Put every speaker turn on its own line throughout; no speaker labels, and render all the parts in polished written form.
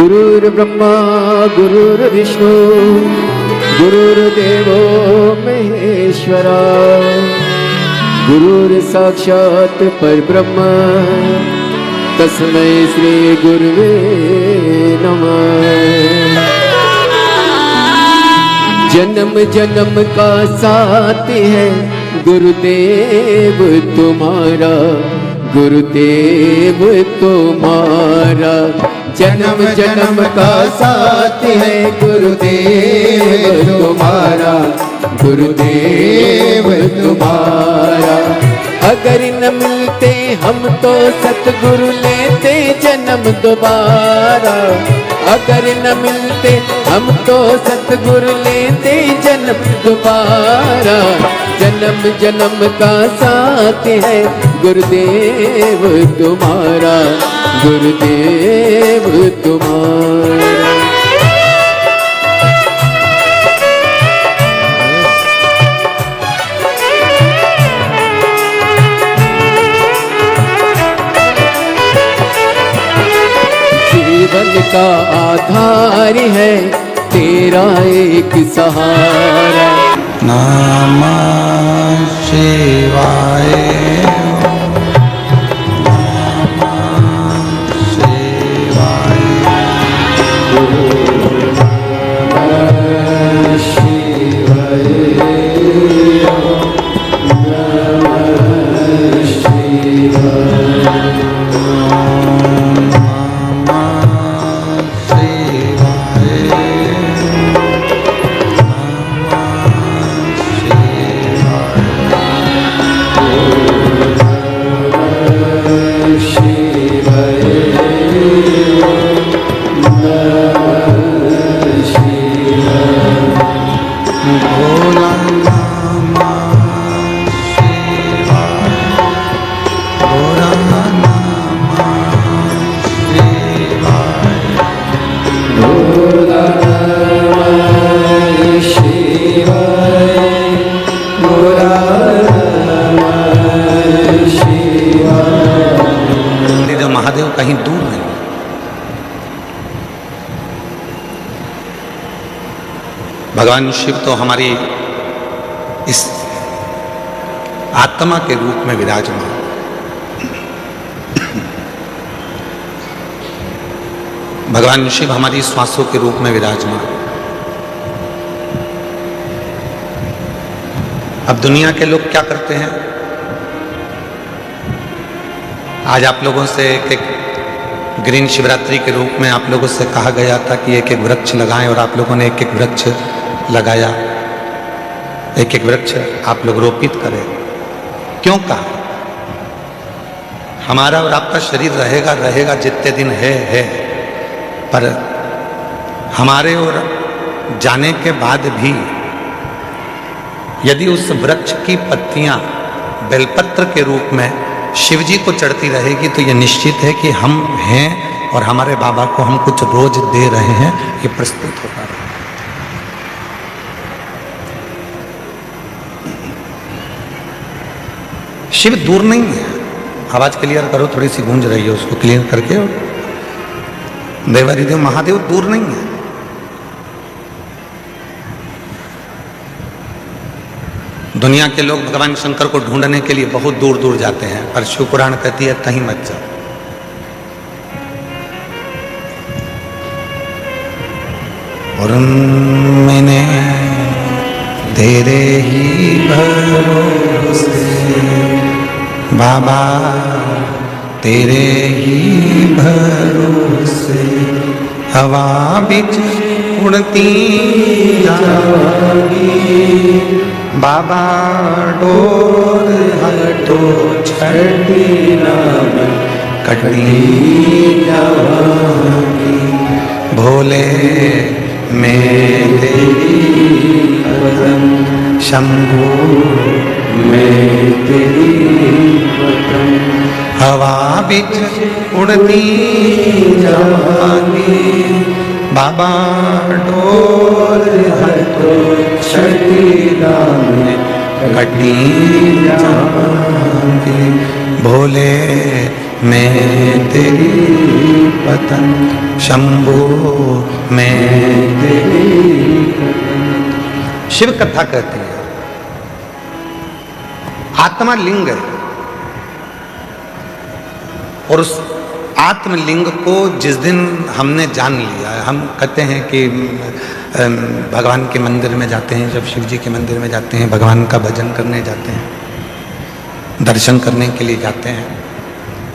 गुरुर्ब्रह्मा गुरुर्विष्णु गुरुर्देवो महेश्वरा गुरुर्साक्षात् परब्रह्म तस्मै श्री गुरुवे नमः। जन्म जन्म का साथ है गुरुदेव तुम्हारा, गुरुदेव तुम्हारा। जन्म जन्म का साथ है गुरुदेव तुम्हारा, गुरुदेव तुम्हारा। अगर न मिलते हम तो सतगुरु लेते जन्म दोबारा। अगर न मिलते हम तो सतगुरु लेते जन्म दोबारा। जन्म जन्म का साथ है गुरुदेव तुम्हारा, गुरुदेव तुम्हारा। जीवन का आधार है तेरा एक सहारा।
नमः शिवाय। महादेव कहीं दूर नहीं। भगवान शिव तो हमारी इस आत्मा के रूप में विराजमान। भगवान शिव हमारी श्वासों के रूप में विराजमान। अब दुनिया के लोग क्या करते हैं? आज आप लोगों से एक ग्रीन शिवरात्रि के रूप में आप लोगों से कहा गया था कि एक एक वृक्ष लगाएं, और आप लोगों ने एक एक वृक्ष लगाया। एक एक वृक्ष आप लोग रोपित करें। क्यों कहा? हमारा और आपका शरीर रहेगा रहेगा जितने दिन है, पर हमारे और जाने के बाद भी यदि उस वृक्ष की पत्तियां बेलपत्र के रूप में शिव जी को चढ़ती रहेगी तो यह निश्चित है कि हम हैं और हमारे बाबा को हम कुछ रोज दे रहे हैं, ये प्रस्तुत होता है। शिव दूर नहीं है। आवाज क्लियर करो, थोड़ी सी गूंज रही है, उसको क्लियर करके। देवादिदेव महादेव दूर नहीं है। दुनिया के लोग भगवान शंकर को ढूंढने के लिए बहुत दूर दूर जाते हैं, पर शिव पुराण कहती है कहीं मत जाओ। और मैंने तेरे ही भरोसे बाबा, तेरे ही भरोसे हवा बिच उड़ती जागी। बाबा डोर हटो छठी नाम कटनी जावागी। भोले मैं तेरी पतंग, शंभू मैं तेरी पतंग। हवा बिच उड़ती जावागी। बाबा डोर हटो छठी नाम कटनी जावागी। भोले मैं तेरी पतंग। शंभो मैं शिव कथा कहती है। आत्मा लिंग है और उस आत्मलिंग को जिस दिन हमने जान लिया है, हम कहते हैं कि भगवान के मंदिर में जाते हैं, जब शिव जी के मंदिर में जाते हैं, भगवान का भजन करने जाते हैं, दर्शन करने के लिए जाते हैं,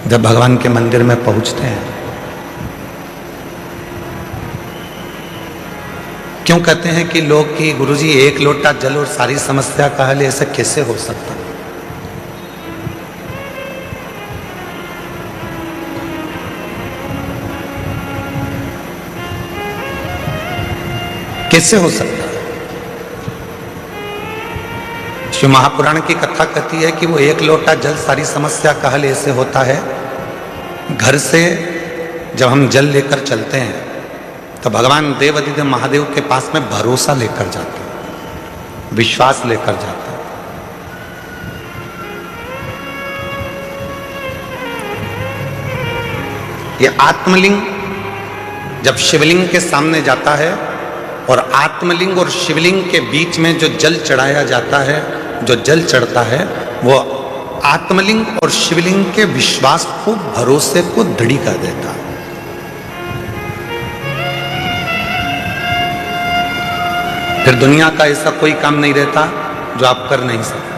जब भगवान के मंदिर में पहुंचते हैं, क्यों कहते हैं कि लोग कि गुरुजी एक लोटा जल और सारी समस्या का हल, ऐसा कैसे हो सकता? कैसे हो सकता है? शिव महापुराण की कथा कहती है कि वो एक लोटा जल सारी समस्या का हल ऐसे होता है। घर से जब हम जल लेकर चलते हैं तो भगवान देवाधिदेव महादेव के पास में भरोसा लेकर जाते हैं, विश्वास लेकर जाते हैं। ये आत्मलिंग जब शिवलिंग के सामने जाता है और आत्मलिंग और शिवलिंग के बीच में जो जल चढ़ाया जाता है, जो जल चढ़ता है, वो आत्मलिंग और शिवलिंग के विश्वास को, भरोसे को दृढ़ कर देता है। फिर दुनिया का ऐसा कोई काम नहीं रहता जो आप कर नहीं सकते।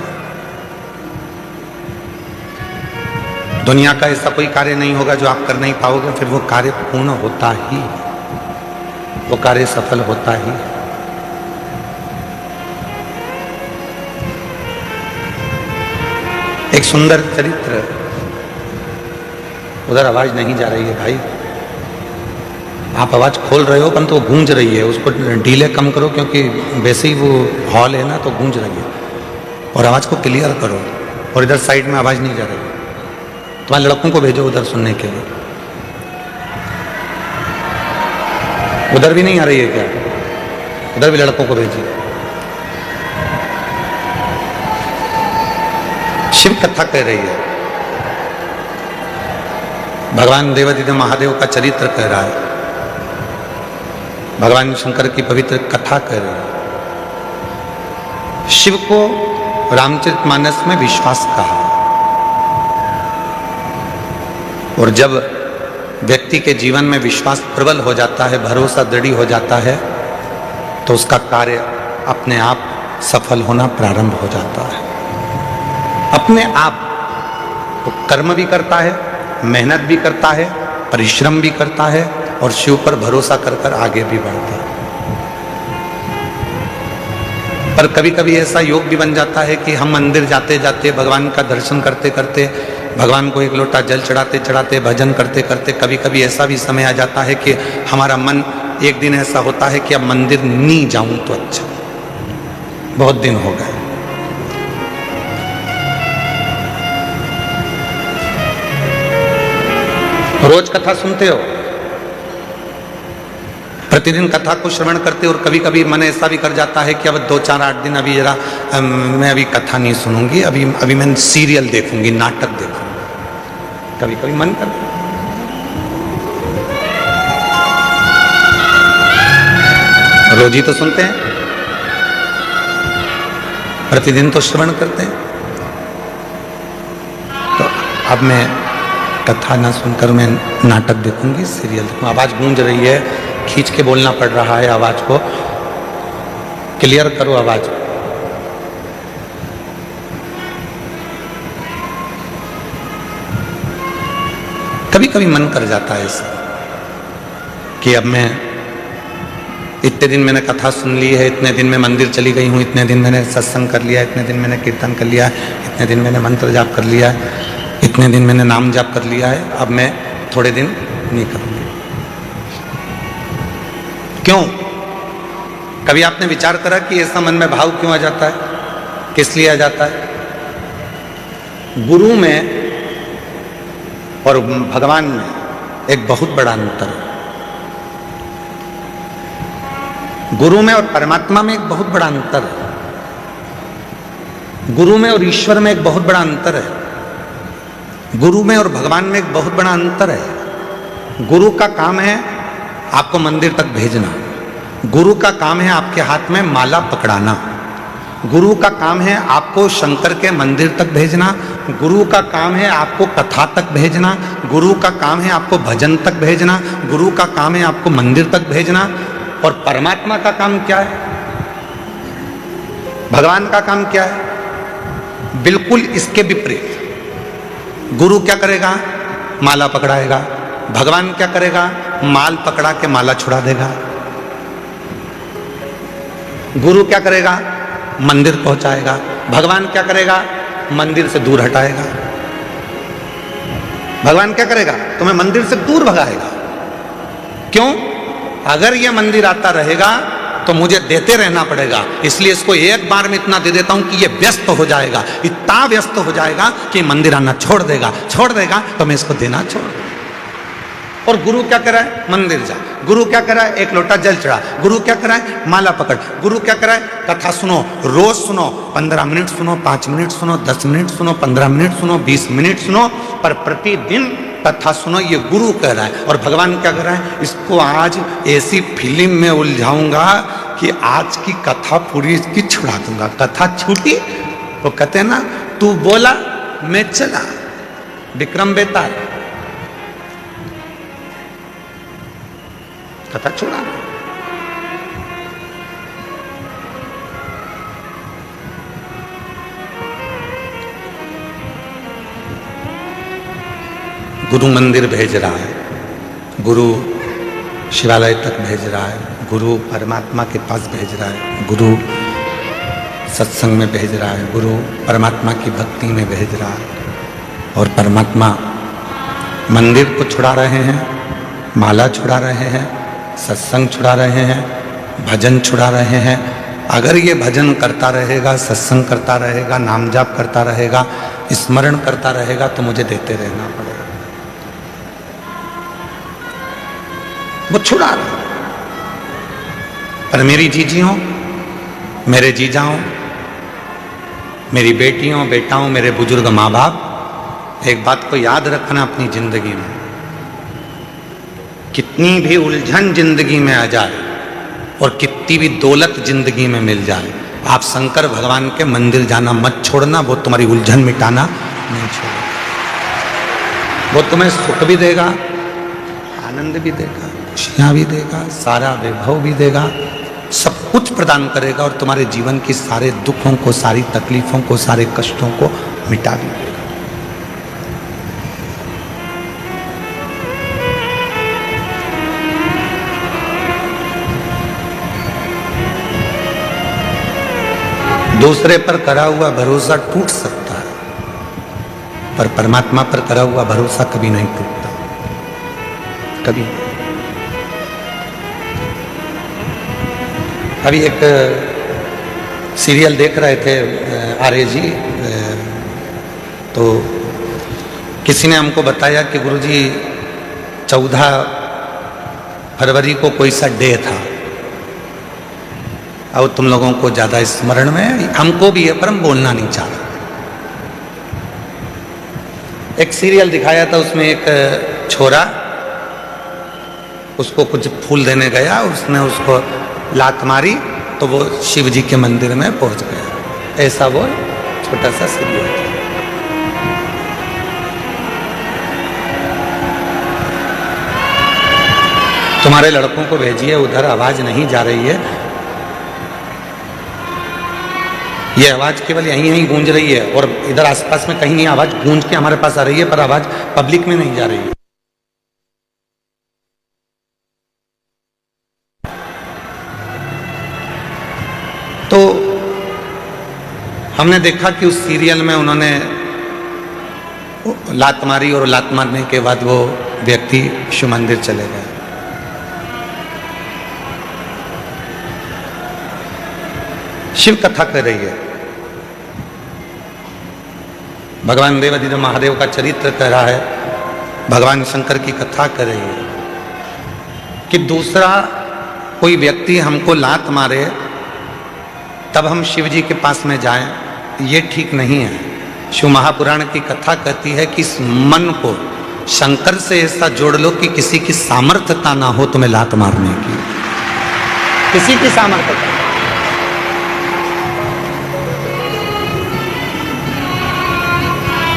दुनिया का ऐसा कोई कार्य नहीं होगा जो आप कर नहीं पाओगे। फिर वो कार्य पूर्ण होता ही, वो कार्य सफल होता ही। एक सुंदर चरित्र, उधर आवाज नहीं जा रही है भाई, आप आवाज खोल रहे हो परंतु वो गूंज रही है, उसको ढीले कम करो क्योंकि वैसे ही वो हॉल है ना तो गूंज रही है, और आवाज को क्लियर करो। और इधर साइड में आवाज नहीं जा रही, तुम्हारे लड़कों को भेजो उधर सुनने के लिए। उधर भी नहीं आ रही है क्या? उधर भी लड़कों को भेजिए। शिव कथा कह रही है, भगवान देवाधिदेव महादेव का चरित्र कह रहा है, भगवान शंकर की पवित्र कथा कह रही है। शिव को रामचरितमानस में विश्वास कहा, और जब व्यक्ति के जीवन में विश्वास प्रबल हो जाता है, भरोसा दृढ़ हो जाता है, तो उसका कार्य अपने आप सफल होना प्रारंभ हो जाता है। अपने आप वो कर्म भी करता है, मेहनत भी करता है, परिश्रम भी करता है, और शिव पर भरोसा कर कर आगे भी बढ़ता है। पर कभी कभी ऐसा योग भी बन जाता है कि हम मंदिर जाते जाते, भगवान का दर्शन करते करते, भगवान को एक लोटा जल चढ़ाते चढ़ाते, भजन करते करते, कभी कभी ऐसा भी समय आ जाता है कि हमारा मन, एक दिन ऐसा होता है कि अब मंदिर नहीं जाऊं तो अच्छा, बहुत दिन हो गए। रोज कथा सुनते हो, प्रतिदिन कथा को श्रवण करते, और कभी कभी मन ऐसा भी कर जाता है कि अब 2-4-8 दिन अभी जरा मैं अभी कथा नहीं सुनूंगी, अभी मैं सीरियल देखूंगी, नाटक देखूंगी, कभी कभी मन करता। रोज ही तो सुनते हैं, प्रतिदिन तो श्रवण करते हैं। तो अब मैं कथा ना सुनकर मैं नाटक देखूंगी, सीरियल देखूंगी। आवाज गूंज रही है, खींच के बोलना पड़ रहा है, आवाज को क्लियर करो आवाज। कभी कभी मन कर जाता है ऐसा कि अब मैं, इतने दिन मैंने कथा सुन ली है, इतने दिन में मंदिर चली गई हूँ, इतने दिन मैंने सत्संग कर लिया, इतने दिन मैंने कीर्तन कर लिया, इतने दिन मैंने मंत्र जाप कर लिया, इतने दिन मैंने नाम जाप कर लिया है, अब मैं थोड़े दिन नहीं करूंगी। क्यों? कभी आपने विचार करा कि ऐसा मन में भाव क्यों आ जाता है, किस लिए आ जाता है? गुरु में और भगवान में एक बहुत बड़ा अंतर है। गुरु में और परमात्मा में एक बहुत बड़ा अंतर है। गुरु में और ईश्वर में एक बहुत बड़ा अंतर है। गुरु में और भगवान में एक बहुत बड़ा अंतर है। गुरु का काम है आपको मंदिर तक भेजना। गुरु का काम है आपके हाथ में माला पकड़ाना। गुरु का काम है आपको शंकर के मंदिर तक भेजना। गुरु का काम है आपको कथा तक भेजना। गुरु का काम है आपको भजन तक भेजना। गुरु का काम है आपको मंदिर तक भेजना। और परमात्मा का काम क्या है? भगवान का काम क्या है? बिल्कुल इसके विपरीत। गुरु क्या करेगा? माला पकड़ाएगा। भगवान क्या करेगा? माल पकड़ा के माला छुड़ा देगा। गुरु क्या करेगा? मंदिर पहुंचाएगा। भगवान क्या करेगा? मंदिर से दूर हटाएगा। भगवान क्या करेगा? तुम्हें मंदिर से दूर भगाएगा। क्यों? अगर यह मंदिर आता रहेगा तो मुझे देते रहना पड़ेगा, इसलिए इसको एक बार में इतना दे देता हूं कि ये व्यस्त हो जाएगा, इतना व्यस्त हो जाएगा कि मंदिर आना छोड़ देगा तो मैं इसको देना छोड़ दूंगा। और गुरु क्या कराए? मंदिर जा। गुरु क्या कराए? एक लोटा जल चढ़ा। गुरु क्या कराए? माला पकड़। गुरु क्या कराए? कथा सुनो, रोज सुनो, 15 मिनट सुनो, 5 मिनट सुनो, 10 मिनट सुनो, 15 मिनट सुनो, 20 मिनट सुनो, पर प्रतिदिन कथा सुनो। ये गुरु कह रहा है। और भगवान क्या कर रहा है? इसको आज ऐसी फिल्म में उलझाऊंगा कि आज की कथा पूरी इसकी छुड़ा दूंगा। कथा छूटी वो कहते हैं ना, तू बोला मैं चला, विक्रम बेताल, कथा छुड़ा। गुरु मंदिर भेज रहा है, गुरु शिवालय तक भेज रहा है, गुरु परमात्मा के पास भेज रहा है, गुरु सत्संग में भेज रहा है, गुरु परमात्मा की भक्ति में भेज रहा है। और परमात्मा मंदिर को छुड़ा रहे हैं, माला छुड़ा रहे हैं, सत्संग छुड़ा रहे हैं, भजन छुड़ा रहे हैं। अगर ये भजन करता रहेगा, सत्संग करता रहेगा, नाम जाप करता रहेगा, स्मरण करता रहेगा तो मुझे देते रहना पड़ेगा। वो छुड़ा रहा। पर मेरी जीजियों, मेरे जीजाओं, मेरी बेटियों, बेटाओं, मेरे बुजुर्ग माँ बाप, एक बात को याद रखना अपनी जिंदगी में, कितनी भी उलझन जिंदगी में आ जाए और कितनी भी दौलत जिंदगी में मिल जाए, आप शंकर भगवान के मंदिर जाना मत छोड़ना। वो तुम्हारी उलझन मिटाना नहीं छोड़ेगा। वो तुम्हें सुख भी देगा, आनंद भी देगा, खुशियां भी देगा, सारा वैभव भी देगा, सब कुछ प्रदान करेगा और तुम्हारे जीवन की सारे दुखों को, सारी तकलीफों को, सारे कष्टों को मिटा भी देगा। दूसरे पर करा हुआ भरोसा टूट सकता है, पर परमात्मा पर करा हुआ भरोसा कभी नहीं टूटता, कभी। अभी एक सीरियल देख रहे थे आर्य जी, तो किसी ने हमको बताया कि गुरुजी 14 फरवरी को कोई सा डे था, और तुम लोगों को ज़्यादा स्मरण में, हमको भी है पर हम बोलना नहीं चाह रहे। एक सीरियल दिखाया था, उसमें एक छोरा उसको कुछ फूल देने गया, उसने उसको लात मारी तो वो शिव जी के मंदिर में पहुंच गया। ऐसा वो छोटा सा सीरियल था। तुम्हारे लड़कों को भेजिए, उधर आवाज नहीं जा रही है, ये आवाज केवल यहीं यहीं गूंज रही है और इधर आसपास में कहीं नहीं आवाज गूंज के हमारे पास आ रही है, पर आवाज पब्लिक में नहीं जा रही है। तो हमने देखा कि उस सीरियल में उन्होंने लात मारी और लात मारने के बाद वो व्यक्ति शिव मंदिर चले गए। शिव कथा कर रही है, भगवान देवाधिदेव महादेव का चरित्र कह रहा है, भगवान शंकर की कथा कर रही है कि दूसरा कोई व्यक्ति हमको लात मारे तब हम शिव जी के पास में जाएं, ये ठीक नहीं है। शिव महापुराण की कथा कहती है कि इस मन को शंकर से ऐसा जोड़ लो कि किसी की सामर्थ्यता ना हो तुम्हें लात मारने की, किसी की सामर्थ्यता।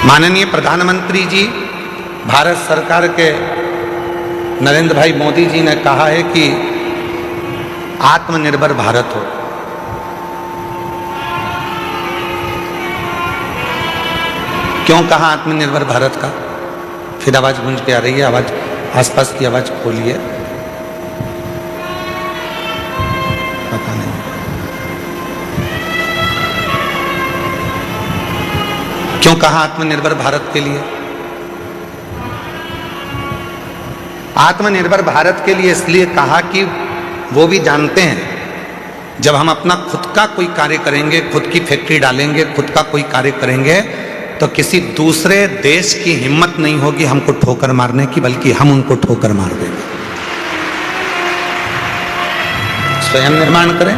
माननीय प्रधानमंत्री जी, भारत सरकार के नरेंद्र भाई मोदी जी ने कहा है कि आत्मनिर्भर भारत हो। क्यों कहा आत्मनिर्भर भारत का? फिर आवाज गूंज के आ रही है, आवाज आसपास की आवाज खोलिए। पता नहीं क्यों कहा आत्मनिर्भर भारत के लिए। आत्मनिर्भर भारत के लिए इसलिए कहा कि वो भी जानते हैं जब हम अपना खुद का कोई कार्य करेंगे, खुद की फैक्ट्री डालेंगे, खुद का कोई कार्य करेंगे, तो किसी दूसरे देश की हिम्मत नहीं होगी हमको ठोकर मारने की, बल्कि हम उनको ठोकर मार देंगे। स्वयं निर्माण करें।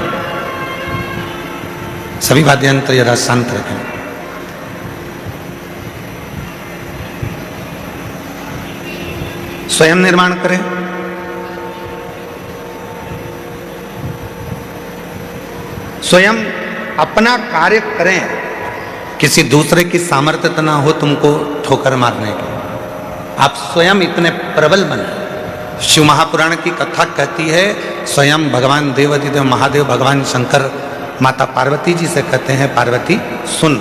सभी वाद्ययंत्र जरा शांत रखें। स्वयं निर्माण करें। स्वयं अपना कार्य करें। किसी दूसरे की सामर्थ्य ना हो तुमको ठोकर मारने की। आप स्वयं इतने प्रबल बने। शिव महापुराण की कथा कहती है, स्वयं भगवान देवाधिदेव महादेव भगवान शंकर माता पार्वती जी से कहते हैं, पार्वती सुन,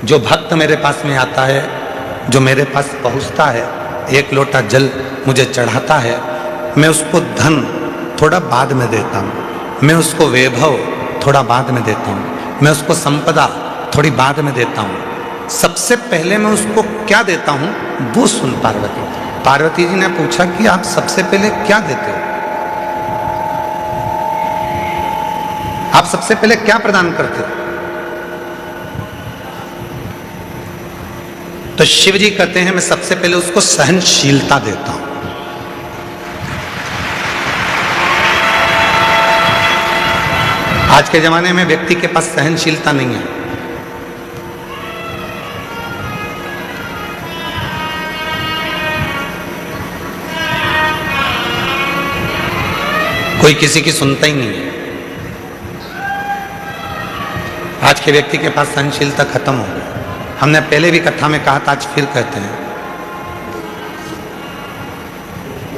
जो भक्त मेरे पास में आता है, जो मेरे पास पहुंचता है, एक लोटा जल मुझे चढ़ाता है, मैं उसको धन थोड़ा बाद में देता हूँ, मैं उसको वैभव थोड़ा बाद में देता हूँ, मैं उसको संपदा थोड़ी बाद में देता हूँ, सबसे पहले मैं उसको क्या देता हूँ वो सुन। पार्वती जी ने पूछा कि आप सबसे पहले क्या देते हो, आप सबसे पहले क्या प्रदान करते हो? तो शिव जी कहते हैं, मैं सबसे पहले उसको सहनशीलता देता हूं। आज के जमाने में व्यक्ति के पास सहनशीलता नहीं है। कोई किसी की सुनता ही नहीं है। आज के व्यक्ति के पास सहनशीलता खत्म हो गई। हमने पहले भी कथा में कहा था, आज फिर कहते हैं।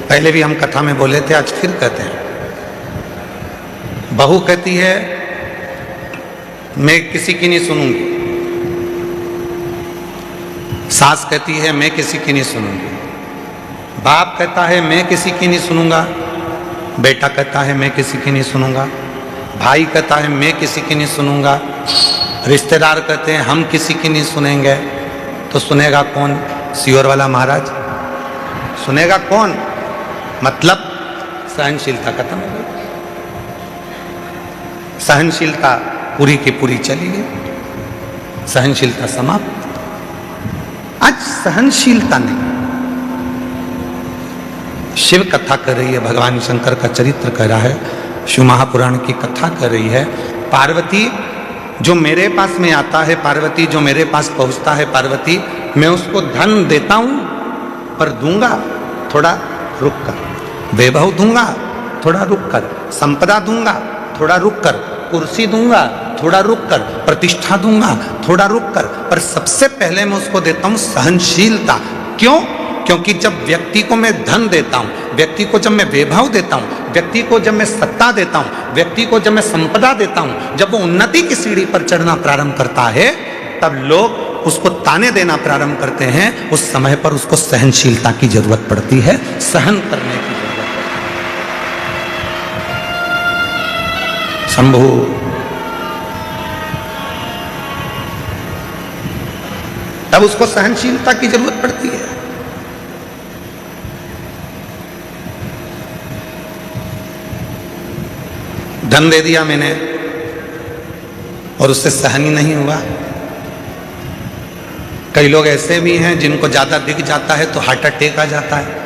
पहले भी हम कथा में बोले थे, आज फिर कहते हैं। बहू कहती है मैं किसी की नहीं सुनूंगी, सास कहती है मैं किसी की नहीं सुनूंगी, बाप कहता है मैं किसी की नहीं सुनूंगा, बेटा कहता है मैं किसी की नहीं सुनूंगा, भाई कहता है मैं किसी की नहीं सुनूंगा, रिश्तेदार कहते हैं हम किसी की नहीं सुनेंगे। तो सुनेगा कौन? सियोर वाला महाराज सुनेगा कौन? मतलब सहनशीलता खत्म हो गई। सहनशीलता पूरी की पूरी चली गई, सहनशीलता समाप्त। आज सहनशीलता नहीं। शिव कथा कर रही है, भगवान शंकर का चरित्र कर रहा है, शिव महापुराण की कथा कर रही है। पार्वती जो मेरे पास में आता है, पार्वती जो मेरे पास पहुंचता है, पार्वती मैं उसको धन देता हूं, पर दूंगा थोड़ा रुक कर, वैभव दूंगा थोड़ा रुक कर, संपदा दूंगा थोड़ा रुक कर, कुर्सी दूंगा थोड़ा रुक कर, प्रतिष्ठा दूंगा थोड़ा रुक कर, पर सबसे पहले मैं उसको देता हूं सहनशीलता। क्यों? क्योंकि जब व्यक्ति को मैं धन देता हूं, व्यक्ति को जब मैं वैभव देता हूं, व्यक्ति को जब मैं सत्ता देता हूं, व्यक्ति को जब मैं संपदा देता हूं, जब वो उन्नति की सीढ़ी पर चढ़ना प्रारंभ करता है, तब लोग उसको ताने देना प्रारंभ करते हैं। उस समय पर उसको सहनशीलता की जरूरत पड़ती है, सहन करने की जरूरत है। शंभु तब उसको सहनशीलता की जरूरत पड़ती है। धन दे दिया मैंने और उससे सहन ही नहीं हुआ। कई लोग ऐसे भी हैं जिनको ज्यादा दिख जाता है तो हार्ट अटैक आ जाता है।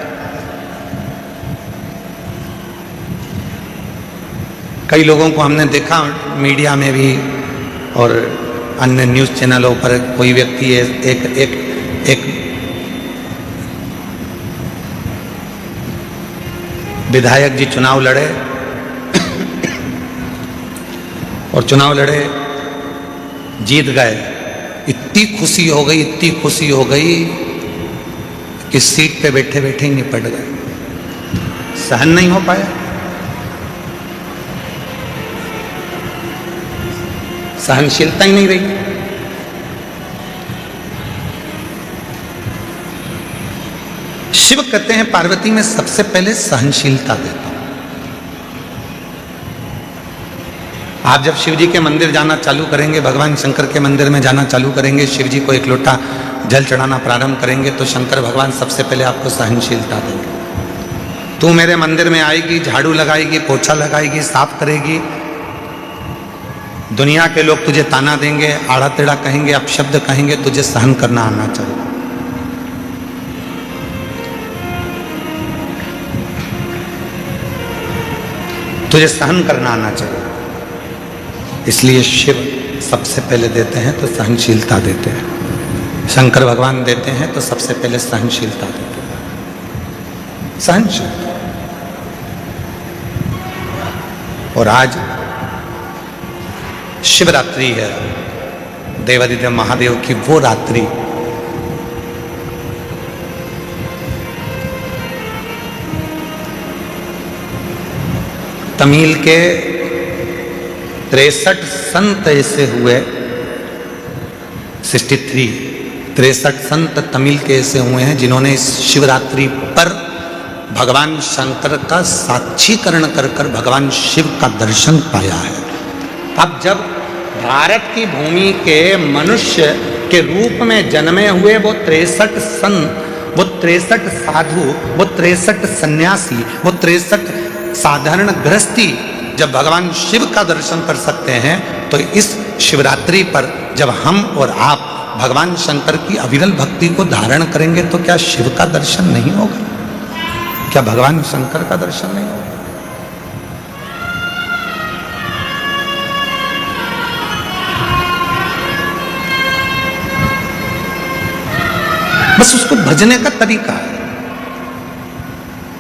कई लोगों को हमने देखा मीडिया में भी और अन्य न्यूज चैनलों पर, कोई व्यक्ति एक विधायक जी चुनाव लड़े और चुनाव लड़े, जीत गए। इतनी खुशी हो गई, इतनी खुशी हो गई कि सीट पे बैठे बैठे ही निपट गए, सहन नहीं हो पाया। सहनशीलता ही नहीं रही। शिव कहते हैं पार्वती में सबसे पहले सहनशीलता देता हूं। आप जब शिव जी के मंदिर जाना चालू करेंगे, भगवान शंकर के मंदिर में जाना चालू करेंगे, शिव जी को एक लोटा जल चढ़ाना प्रारंभ करेंगे, तो शंकर भगवान सबसे पहले आपको सहनशीलता देंगे। तू मेरे मंदिर में आएगी, झाड़ू लगाएगी, पोछा लगाएगी, साफ करेगी, दुनिया के लोग तुझे ताना देंगे, आड़ा टेढ़ा कहेंगे, अपशब्द कहेंगे, तुझे सहन करना आना चाहिए। तुझे सहन करना आना चाहिए। इसलिए शिव सबसे पहले देते हैं तो सहनशीलता देते हैं। शंकर भगवान देते हैं तो सबसे पहले सहनशीलता देते हैं, सहनशीलता। और आज शिवरात्रि है, देवादिदेव महादेव की वो रात्रि तमिल के 63 संत ऐसे हुए, 63 संत तमिल के ऐसे हुए हैं जिन्होंने इस शिवरात्रि पर भगवान शंकर का साक्षीकरण कर कर भगवान शिव का दर्शन पाया है। अब जब भारत की भूमि के मनुष्य के रूप में जन्मे हुए वो 63 संत, वो 63 साधु, वो 63 सन्यासी, वो 63 साधारण गृहस्थी जब भगवान शिव का दर्शन कर सकते हैं, तो इस शिवरात्रि पर जब हम और आप भगवान शंकर की अविरल भक्ति को धारण करेंगे तो क्या शिव का दर्शन नहीं होगा? क्या भगवान शंकर का दर्शन नहीं होगा? बस उसको भजने का तरीका है,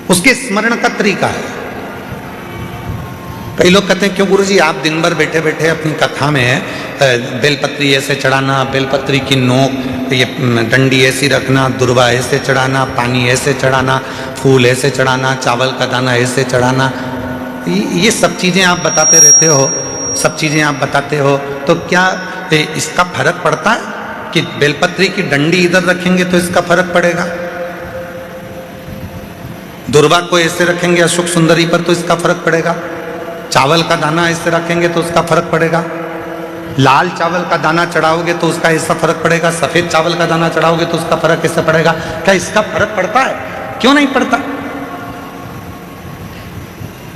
उसके स्मरण का तरीका है। कई लोग कहते हैं क्यों गुरुजी आप दिन भर बैठे बैठे अपनी कथा में बेलपत्री ऐसे चढ़ाना, बेलपत्री की नोक ये डंडी ऐसी रखना, दुर्वा ऐसे चढ़ाना, पानी ऐसे चढ़ाना, फूल ऐसे चढ़ाना, चावल का दाना ऐसे चढ़ाना, ये सब चीज़ें आप बताते रहते हो, सब चीज़ें आप बताते हो, तो क्या इसका फर्क पड़ता है कि बेलपत्री की डंडी इधर रखेंगे तो इसका फर्क पड़ेगा, दुर्वा को ऐसे रखेंगे अशोक सुंदरी पर तो इसका फर्क पड़ेगा, चावल का दाना ऐसे रखेंगे तो उसका फर्क पड़ेगा, लाल चावल का दाना चढ़ाओगे तो उसका ऐसा फर्क पड़ेगा, सफेद चावल का दाना चढ़ाओगे तो उसका फर्क कैसे पड़ेगा? क्या इसका फर्क पड़ता है? क्यों नहीं पड़ता?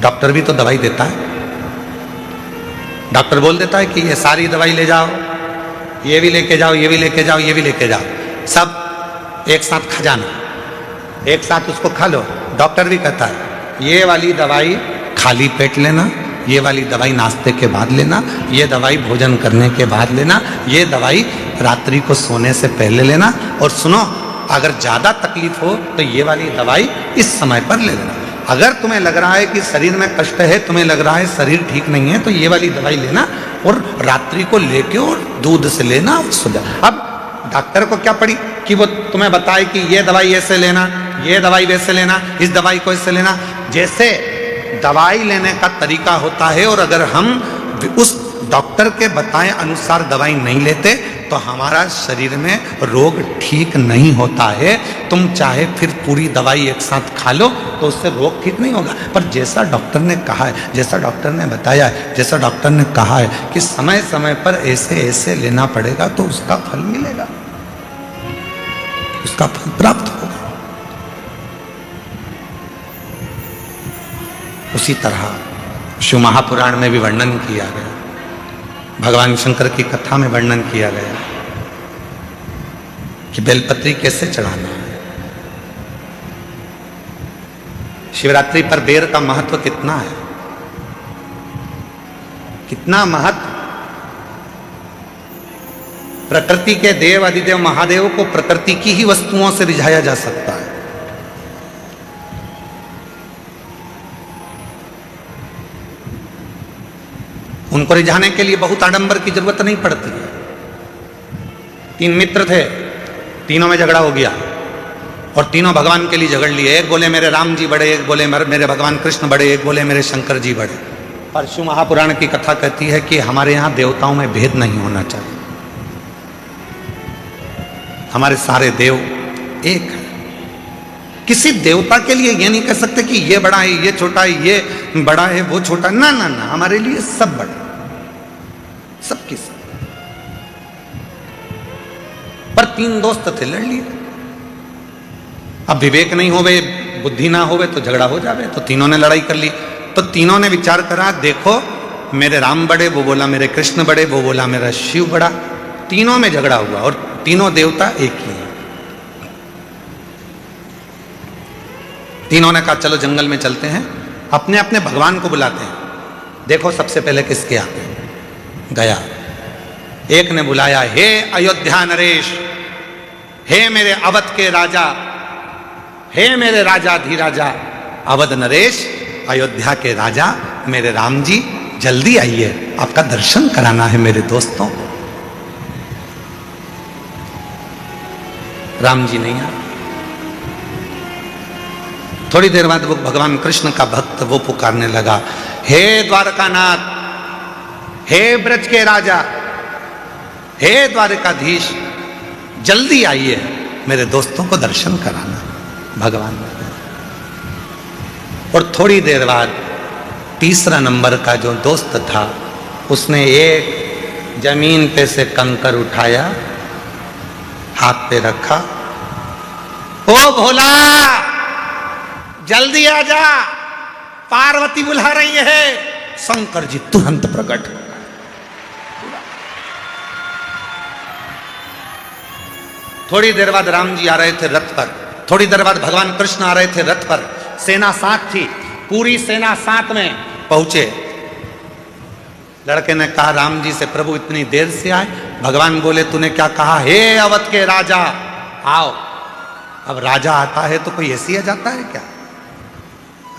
डॉक्टर भी तो दवाई देता है, डॉक्टर बोल देता है कि ये सारी दवाई ले जाओ, ये भी लेके जाओ, ये भी लेके जाओ, ये भी लेके जाओ, सब एक साथ खा जाना, एक साथ उसको खा लो। डॉक्टर भी कहता है ये वाली दवाई खाली पेट लेना, ये वाली दवाई नाश्ते के बाद लेना, ये दवाई भोजन करने के बाद लेना, ये दवाई रात्रि को सोने से पहले लेना, और सुनो अगर ज़्यादा तकलीफ हो तो ये वाली दवाई इस समय पर ले लेना। अगर तुम्हें लग रहा है कि शरीर में कष्ट है, तुम्हें लग रहा है शरीर ठीक नहीं है, तो ये वाली दवाई लेना और रात्रि को लेके और दूध से लेना और सो जा। अब डॉक्टर को क्या पड़ी कि वो तुम्हें बताए कि ये दवाई ऐसे लेना, ये दवाई वैसे लेना, इस दवाई को ऐसे लेना। जैसे दवाई लेने का तरीका होता है, और अगर हम उस डॉक्टर के बताए अनुसार दवाई नहीं लेते तो हमारा शरीर में रोग ठीक नहीं होता है। तुम चाहे फिर पूरी दवाई एक साथ खा लो तो उससे रोग ठीक नहीं होगा, पर जैसा डॉक्टर ने कहा है, जैसा डॉक्टर ने बताया है, जैसा डॉक्टर ने कहा है कि समय समय पर ऐसे ऐसे लेना पड़ेगा तो उसका फल मिलेगा, उसका फल प्राप्त होगा। उसी तरह शिव महापुराण में भी वर्णन किया गया, भगवान शंकर की कथा में वर्णन किया गया कि बेलपत्री कैसे चढ़ाना है। शिवरात्रि पर बेर का महत्व कितना है, कितना महत्व। प्रकृति के देव अधिदेव महादेव को प्रकृति की ही वस्तुओं से रिझाया जा सकता है। उनको रिझाने के लिए बहुत आडंबर की जरूरत नहीं पड़ती है। 3 मित्र थे, तीनों में झगड़ा हो गया और तीनों भगवान के लिए झगड़ लिए। एक बोले मेरे राम जी बड़े, एक बोले मेरे भगवान कृष्ण बड़े, एक बोले मेरे शंकर जी बड़े। परशु महापुराण की कथा कहती है कि हमारे यहाँ देवताओं में भेद नहीं होना चाहिए, हमारे सारे देव एक है। किसी देवता के लिए ये नहीं कह सकते कि ये बड़ा है, ये छोटा है, ये बड़ा है, वो छोटा। ना ना ना, हमारे लिए सब बड़ा, सबकी सब। पर 3 दोस्त थे, लड़ लिए। अब विवेक नहीं होवे, बुद्धि ना होवे तो झगड़ा हो जावे। तो तीनों ने लड़ाई कर ली। तो तीनों ने विचार करा, देखो मेरे राम बड़े, वो बोला मेरे कृष्ण बड़े, वो बोला मेरा शिव बड़ा। तीनों में झगड़ा हुआ और तीनों देवता एक ही हैं। तीनों ने कहा चलो जंगल में चलते हैं, अपने अपने भगवान को बुलाते हैं, देखो सबसे पहले किसके आते हैं। गया, एक ने बुलाया, हे अयोध्या नरेश, हे मेरे अवध के राजा, हे मेरे राजा धीराजा, अवध नरेश, अयोध्या के राजा, मेरे राम जी जल्दी आइए, आपका दर्शन कराना है मेरे दोस्तों को। राम जी नहीं आए। थोड़ी देर बाद वो भगवान कृष्ण का भक्त वो पुकारने लगा, हे द्वारकानाथ, हे ब्रज के राजा, हे द्वारकाधीश, जल्दी आइए, मेरे दोस्तों को दर्शन कराना। भगवान और थोड़ी देर बाद तीसरा नंबर का जो दोस्त था, उसने एक जमीन पे से कंकर उठाया, हाथ पे रखा, ओ भोला जल्दी आ जा, पार्वती बुला रही है। शंकर जी तुरंत प्रकट हो गए। थोड़ी देर बाद राम जी आ रहे थे रथ पर, थोड़ी देर बाद भगवान कृष्ण आ रहे थे रथ पर, सेना साथ थी, पूरी सेना साथ में पहुंचे। लड़के ने कहा राम जी से, प्रभु इतनी देर से आए? भगवान बोले तूने क्या कहा? हे अवध के राजा आओ। अब राजा आता है तो कोई ऐसी आ जाता है क्या?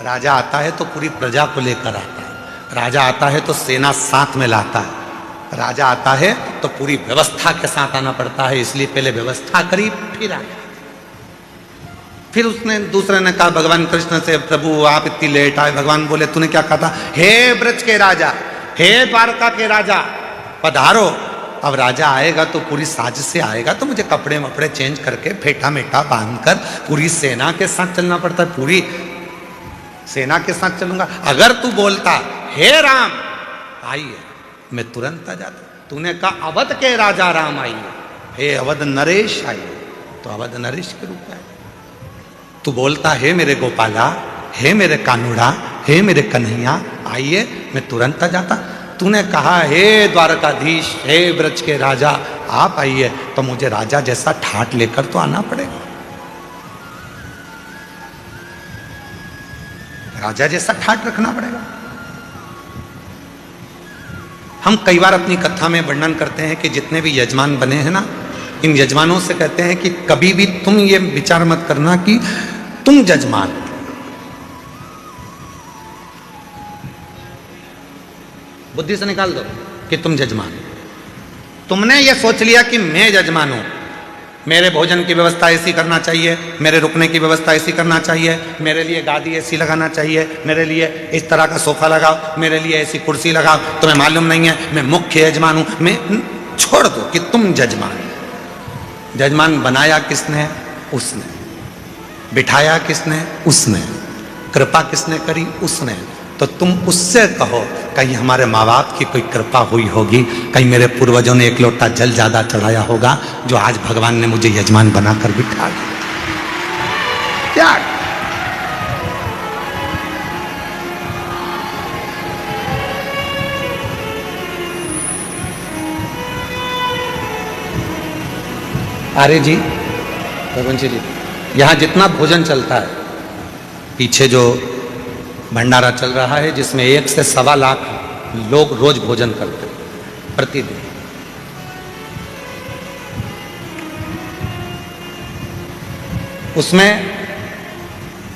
राजा आता है तो पूरी प्रजा को लेकर आता है, राजा आता है तो सेना साथ में लाता है, राजा आता है तो पूरी व्यवस्था के साथ आना पड़ता है। इसलिए पहले व्यवस्था करी फिर आया। फिर उसने दूसरे ने कहा भगवान कृष्ण से, प्रभु आप इतनी लेट आए। भगवान बोले तूने क्या कहा था? हे ब्रज के राजा, हे द्वारका के राजा पधारो। अब राजा आएगा तो पूरी साज से आएगा, तो मुझे कपड़े वपड़े चेंज करके फेटा मेटा बांधकर पूरी सेना के साथ चलना पड़ता है, पूरी सेना के साथ चलूंगा। अगर तू बोलता हे राम आइए, मैं तुरंत आ जाता। तूने कहा अवध के राजा राम आइए, हे अवध नरेश आइए, तो अवध नरेश के रूप में तू बोलता हे मेरे गोपाला, हे मेरे कानूड़ा, हे मेरे कन्हैया आइए, मैं तुरंत आ जाता। तूने कहा हे द्वारकाधीश, हे ब्रज के राजा आप आइए, तो मुझे राजा जैसा ठाट लेकर तो आना पड़ेगा, राजा जैसा ठाट रखना पड़ेगा। हम कई बार अपनी कथा में वर्णन करते हैं कि जितने भी यजमान बने हैं ना, इन यजमानों से कहते हैं कि कभी भी तुम ये विचार मत करना कि तुम यजमान, बुद्धि से निकाल दो कि तुम यजमान। तुमने ये सोच लिया कि मैं यजमान हूं, मेरे भोजन की व्यवस्था ऐसी करना चाहिए, मेरे रुकने की व्यवस्था ऐसी करना चाहिए, मेरे लिए गादी ऐसी लगाना चाहिए, मेरे लिए इस तरह का सोफा लगाओ, मेरे लिए ऐसी कुर्सी लगाओ। तुम्हें मालूम नहीं है मैं मुख्य यजमान हूं। मैं छोड़ दो कि तुम यजमान। यजमान बनाया किसने? उसने। बिठाया किसने? उसने। कृपा किसने करी? उसने। तो तुम उससे कहो कहीं हमारे माँ बाप की कोई कृपा हुई होगी, कहीं मेरे पूर्वजों ने एक लोटा जल ज्यादा चढ़ाया होगा, जो आज भगवान ने मुझे यजमान बनाकर बिठा दिया। क्या आर्य जी, रघुवंशी जी, यहाँ जितना भोजन चलता है, पीछे जो भंडारा चल रहा है जिसमें 1 से 1.25 लाख लोग रोज भोजन करते हैं प्रतिदिन। उसमें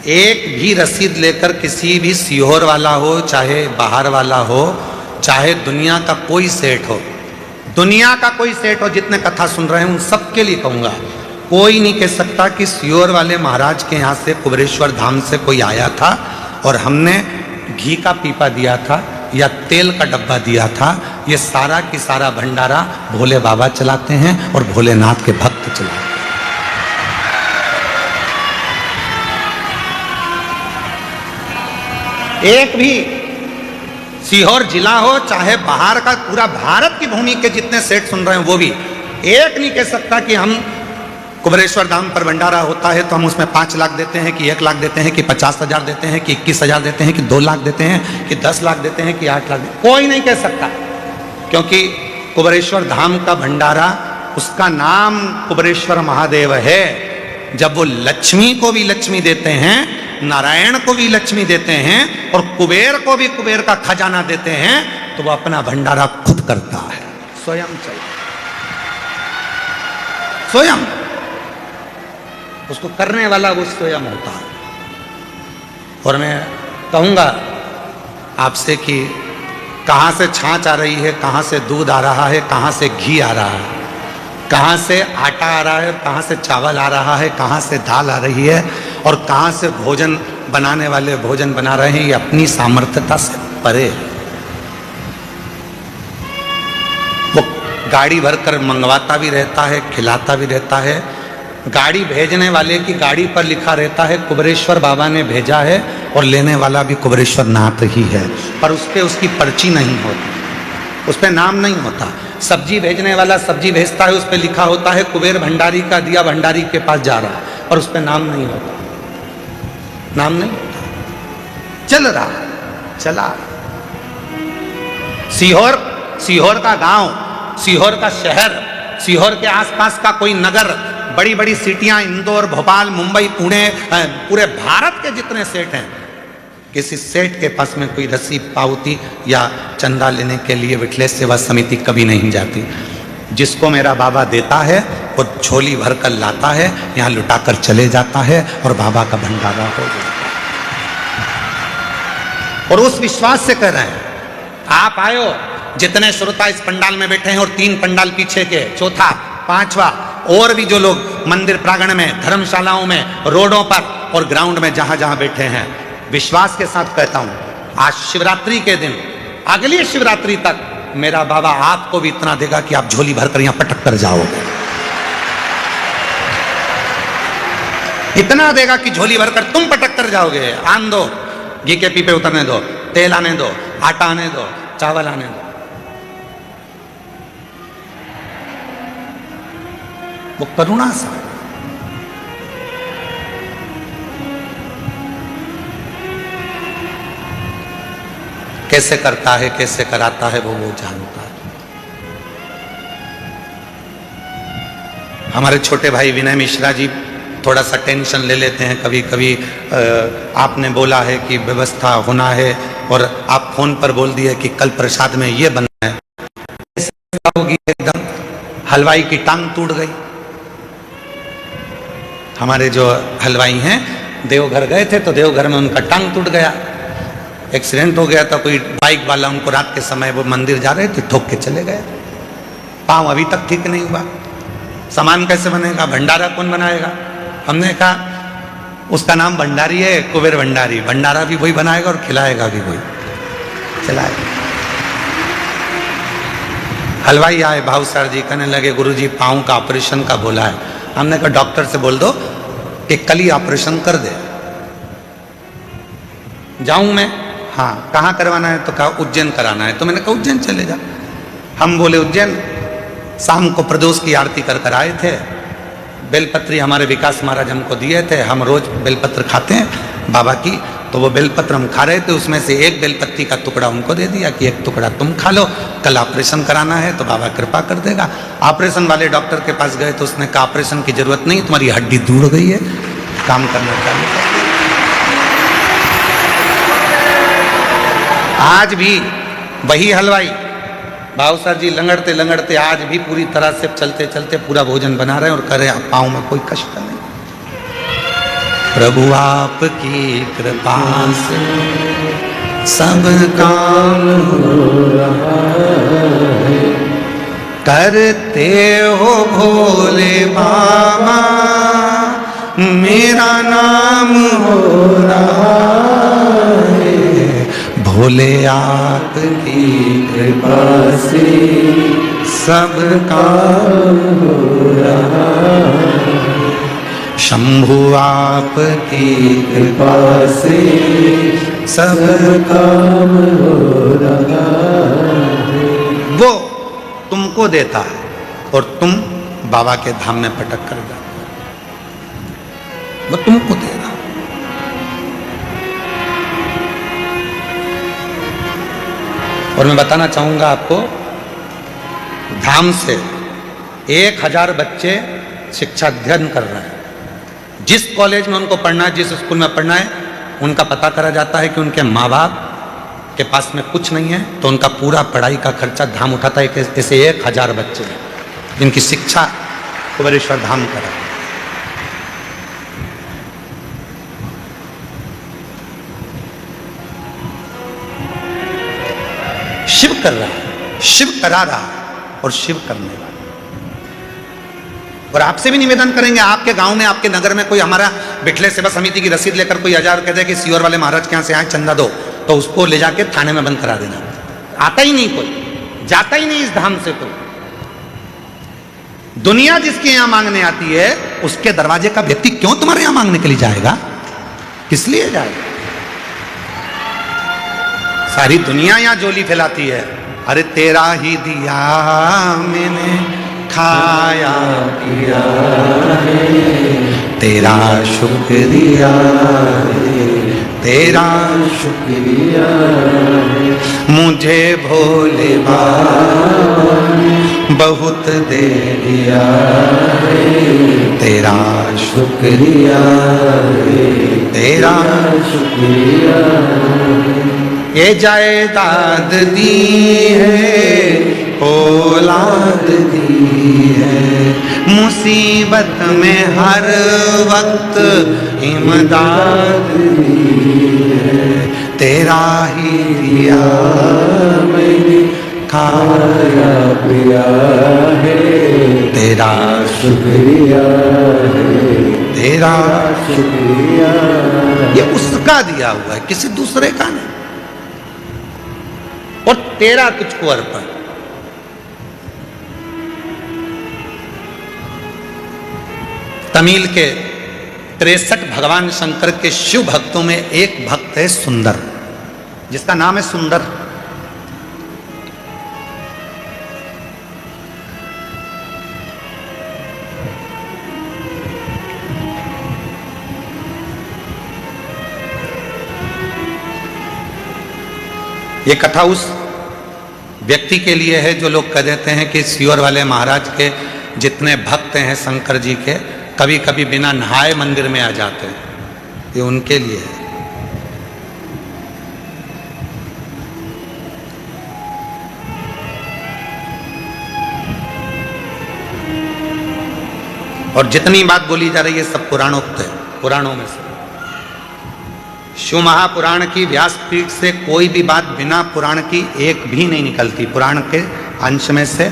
एक भी रसीद लेकर किसी भी सीहोर वाला हो चाहे बाहर वाला हो, चाहे दुनिया का कोई सेठ हो, दुनिया का कोई सेठ हो, जितने कथा सुन रहे हैं उन सबके लिए कहूंगा, कोई नहीं कह सकता कि सियोर वाले महाराज के यहाँ से कुबेरेश्वर धाम से कोई आया था और हमने घी का पीपा दिया था या तेल का डब्बा दिया था। ये सारा की सारा भंडारा भोले बाबा चलाते हैं और भोलेनाथ के भक्त चलाते हैं। एक भी सीहोर जिला हो चाहे बाहर का पूरा भारत की भूमि के जितने सेठ सुन रहे हैं वो भी एक नहीं कह सकता कि हम कुबेरेश्वर धाम पर भंडारा होता है तो हम उसमें 5 लाख देते हैं कि 1 लाख देते हैं कि 50,000 देते हैं कि 21,000 देते हैं कि 2 लाख देते हैं कि 10 लाख देते हैं कि 8 लाख, कोई नहीं कह सकता। क्योंकि कुबेरेश्वर धाम का भंडारा, उसका नाम कुबेरेश्वर महादेव है। जब वो लक्ष्मी को भी लक्ष्मी देते हैं, नारायण को भी लक्ष्मी देते हैं और कुबेर को भी कुबेर का खजाना देते हैं, तो वो अपना भंडारा खुद करता है, स्वयं चलता, स्वयं उसको करने वाला वो स्वयं होता है। और मैं कहूंगा आपसे कि कहां से छाछ आ रही है, कहां से दूध आ रहा है, कहां से घी आ रहा है, कहां से आटा आ रहा है, कहां से चावल आ रहा है, कहां से दाल आ रही है और कहां से भोजन बनाने वाले भोजन बना रहे हैं, ये अपनी सामर्थ्यता से परे है। वो गाड़ी भरकर मंगवाता भी रहता है, खिलाता भी रहता है। गाड़ी भेजने वाले की गाड़ी पर लिखा रहता है कुबेरेश्वर बाबा ने भेजा है और लेने वाला भी कुबेरेश्वर नाथ ही है, पर उस पर उसकी पर्ची नहीं होती, उस पर नाम नहीं होता। सब्जी भेजने वाला सब्जी भेजता है, उस पर लिखा होता है कुबेर भंडारी का दिया भंडारी के पास जा रहा, और उस पर नाम नहीं होता, नाम नहीं होता। चल रहा, चला। सीहोर का गांव, सीहोर का शहर, सीहोर के आसपास का कोई नगर, बड़ी बड़ी सिटियां, इंदौर, भोपाल, मुंबई, पुणे, पूरे भारत के जितने सेठ हैं, किसी सेठ के पास में कोई रस्सी पावती या चंदा लेने के लिए विठलेश सेवा समिति कभी नहीं जाती। जिसको मेरा बाबा देता है वो झोली भर कर लाता है, यहाँ लुटाकर चले जाता है और बाबा का भंडारा हो जाता है। और उस विश्वास से कह रहे हैं, आप आयो, जितने श्रोता इस पंडाल में बैठे हैं और 3 पंडाल पीछे के, चौथा, 5वां, और भी जो लोग मंदिर प्रांगण में, धर्मशालाओं में, रोडों पर और ग्राउंड में जहां जहां बैठे हैं, विश्वास के साथ कहता हूं, आज शिवरात्रि के दिन, अगली शिवरात्रि तक मेरा बाबा आपको भी इतना देगा कि आप झोली भरकर यहां पटक कर जाओगे। इतना देगा कि झोली भरकर तुम पटक कर जाओगे। आन दो, घी के पीपे उतरने दो, तेल आने दो, आटा आने दो, चावल आने दो। वो करुणा सा, कैसे करता है, कैसे कराता है, वो जानता है। हमारे छोटे भाई विनय मिश्रा जी थोड़ा सा टेंशन ले लेते हैं कभी कभी। आपने बोला है कि व्यवस्था होना है और आप फोन पर बोल दिए कि कल प्रसाद में ये बनना है, होगी एकदम हलवाई की टांग टूट गई। हमारे जो हलवाई हैं देवघर गए थे तो देवघर में उनका टांग टूट गया, एक्सीडेंट हो गया था। कोई बाइक वाला उनको रात के समय वो मंदिर जा रहे थे, ठोक के चले गए। पांव अभी तक ठीक नहीं हुआ। सामान कैसे बनेगा, भंडारा कौन बनाएगा? हमने कहा उसका नाम भंडारी है, कुबेर भंडारी, भंडारा भी वही बनाएगा और खिलाएगा भी वही, चलाएगा। हलवाई आए, भाव सर जी कहने लगे गुरुजी पांव का ऑपरेशन का बोला है। हमने कहा डॉक्टर से बोल दो कि कल ही ऑपरेशन कर दे। जाऊं मैं? हाँ। कहाँ करवाना है? तो कहा उज्जैन कराना है। तो मैंने कहा उज्जैन चले जा। हम बोले उज्जैन। शाम को प्रदोष की आरती कर कर आए थे। बेलपत्री हमारे विकास महाराज हमको दिए थे, हम रोज बेलपत्र खाते हैं बाबा की, तो वो बेलपत्र हम खा रहे थे, उसमें से एक बेलपत्ती का टुकड़ा उनको दे दिया कि एक टुकड़ा तुम खा लो, कल ऑपरेशन कराना है तो बाबा कृपा कर देगा। ऑपरेशन वाले डॉक्टर के पास गए तो उसने कहा ऑपरेशन की जरूरत नहीं, तुम्हारी हड्डी दूर गई है, काम करना चाहिए। आज भी वही हलवाई भाव सर जी लंगड़ते लंगड़ते आज भी पूरी तरह से चलते चलते पूरा भोजन बना रहे हैं और करे पाँव में कोई कष्ट नहीं। प्रभु आपकी कृपा से सब काम हो रहा है। करते हो भोले बाबा मेरा नाम हो रहा है। भोले आपकी कृपा से सब काम हो रहा है। शंभु आपकी कृपा से सब काम हो रहा है। वो तुमको देता है और तुम बाबा के धाम में पटक कर जाते हो। वो तुमको दे रहा। और मैं बताना चाहूंगा आपको, धाम से 1000 बच्चे शिक्षा अध्ययन कर रहे हैं। जिस कॉलेज में उनको पढ़ना है, जिस स्कूल में पढ़ना है, उनका पता करा जाता है कि उनके माँ बाप के पास में कुछ नहीं है, तो उनका पूरा पढ़ाई का खर्चा धाम उठाता है। ऐसे 1000 बच्चे हैं जिनकी शिक्षा कुबेरेश्वर धाम करा। शिव कर रहा है, शिव करा रहा है और शिव करने वाला। और आपसे भी निवेदन करेंगे, आपके गांव में, आपके नगर में कोई हमारा बिठले सेवा समिति की रसीद लेकर कोई 1000 कह दे कि सीवर वाले महाराज के यहाँ से आए चंदा दो, तो उसको ले जाके थाने में बंद करा देना। आता ही नहीं कोई, जाता ही नहीं इस धाम से। तो दुनिया जिसके यहां मांगने आती है, उसके दरवाजे का व्यक्ति क्यों तुम्हारे यहां मांगने के लिए जाएगा? किस लिए जाएगा? सारी दुनिया यहां जोली फैलाती है, अरे तेरा ही दिया मैंने खाया पिया है, तेरा शुक्रिया है, तेरा शुक्रिया है। मुझे भोले बाबा बहुत दे दिया है, तेरा शुक्रिया है, तेरा शुक्रिया है। ये जायदाद दी है, औलाद दी है, मुसीबत में हर वक्त इमदाद दी है, तेरा ही दिया मैंने खाया पिया है, तेरा शुक्रिया है, तेरा शुक्रिया। ये उसका दिया हुआ है, किसी दूसरे का नहीं। और तेरा तुझको अर्पण। तमिल के 63 भगवान शंकर के शिव भक्तों में एक भक्त है सुंदर, जिसका नाम है सुंदर। ये कथा उस व्यक्ति के लिए है जो लोग कह देते हैं कि सीवर वाले महाराज के जितने भक्त हैं शंकर जी के, कभी कभी बिना नहाए मंदिर में आ जाते हैं। ये उनके लिए है। और जितनी बात बोली जा रही है सब पुराणोक्त है, पुराणों में से। शिव महापुराण की व्यासपीठ से कोई भी बात बिना पुराण की एक भी नहीं निकलती। पुराण के अंश में से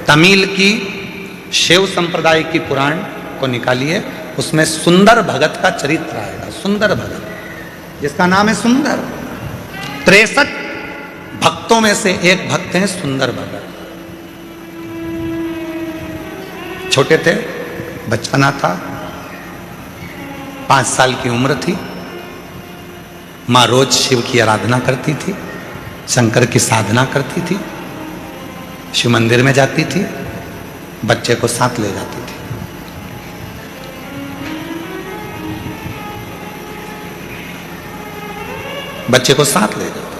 तमिल की शिव संप्रदाय की पुराण को निकालिए, उसमें सुंदर भगत का चरित्र आएगा। सुंदर भगत, जिसका नाम है सुंदर। 63 भक्तों में से एक भक्त हैं सुंदर भगत। छोटे थे, बचपना था, 5 साल की उम्र थी। माँ रोज शिव की आराधना करती थी, शंकर की साधना करती थी, शिव मंदिर में जाती थी, बच्चे को साथ ले जाती थी। बच्चे को साथ ले जाती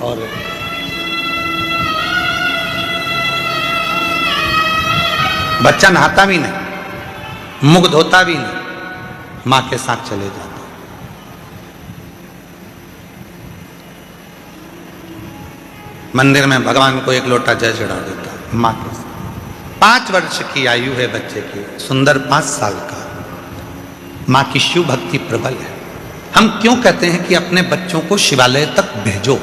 और बच्चा नहाता भी नहीं, मुख धोता भी नहीं, मां के साथ चले जाता। मंदिर में भगवान को एक लोटा जल चढ़ा देता मां के साथ। 5 वर्ष की आयु है बच्चे की, सुंदर 5 साल का। मां की शिव भक्ति प्रबल है। हम क्यों कहते हैं कि अपने बच्चों को शिवालय तक भेजो?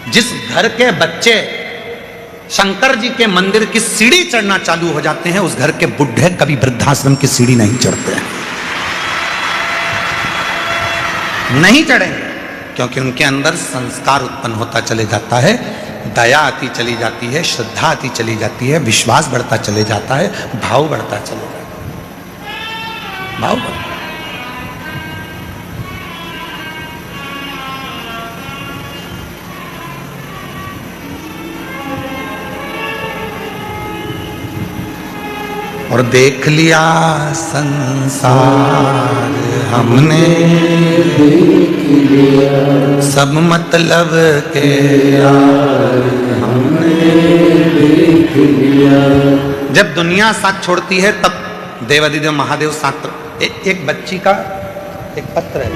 जिस घर के बच्चे शंकर जी के मंदिर की सीढ़ी चढ़ना चालू हो जाते हैं, उस घर के बुढ़े कभी वृद्धाश्रम की सीढ़ी नहीं चढ़ते हैं, नहीं चढ़ेंगे, क्योंकि उनके अंदर संस्कार उत्पन्न होता चले जाता है, दया आती चली जाती है, श्रद्धा आती चली जाती है, विश्वास बढ़ता चले जाता है, भाव बढ़ता चले जाता है, भाव बढ़ता। और देख लिया संसार हमने,
देख लिया
सब मतलब के यार
हमने देख लिया।
जब दुनिया साथ छोड़ती है तब देवादिदेव महादेव साथ। एक बच्ची का एक पत्र है,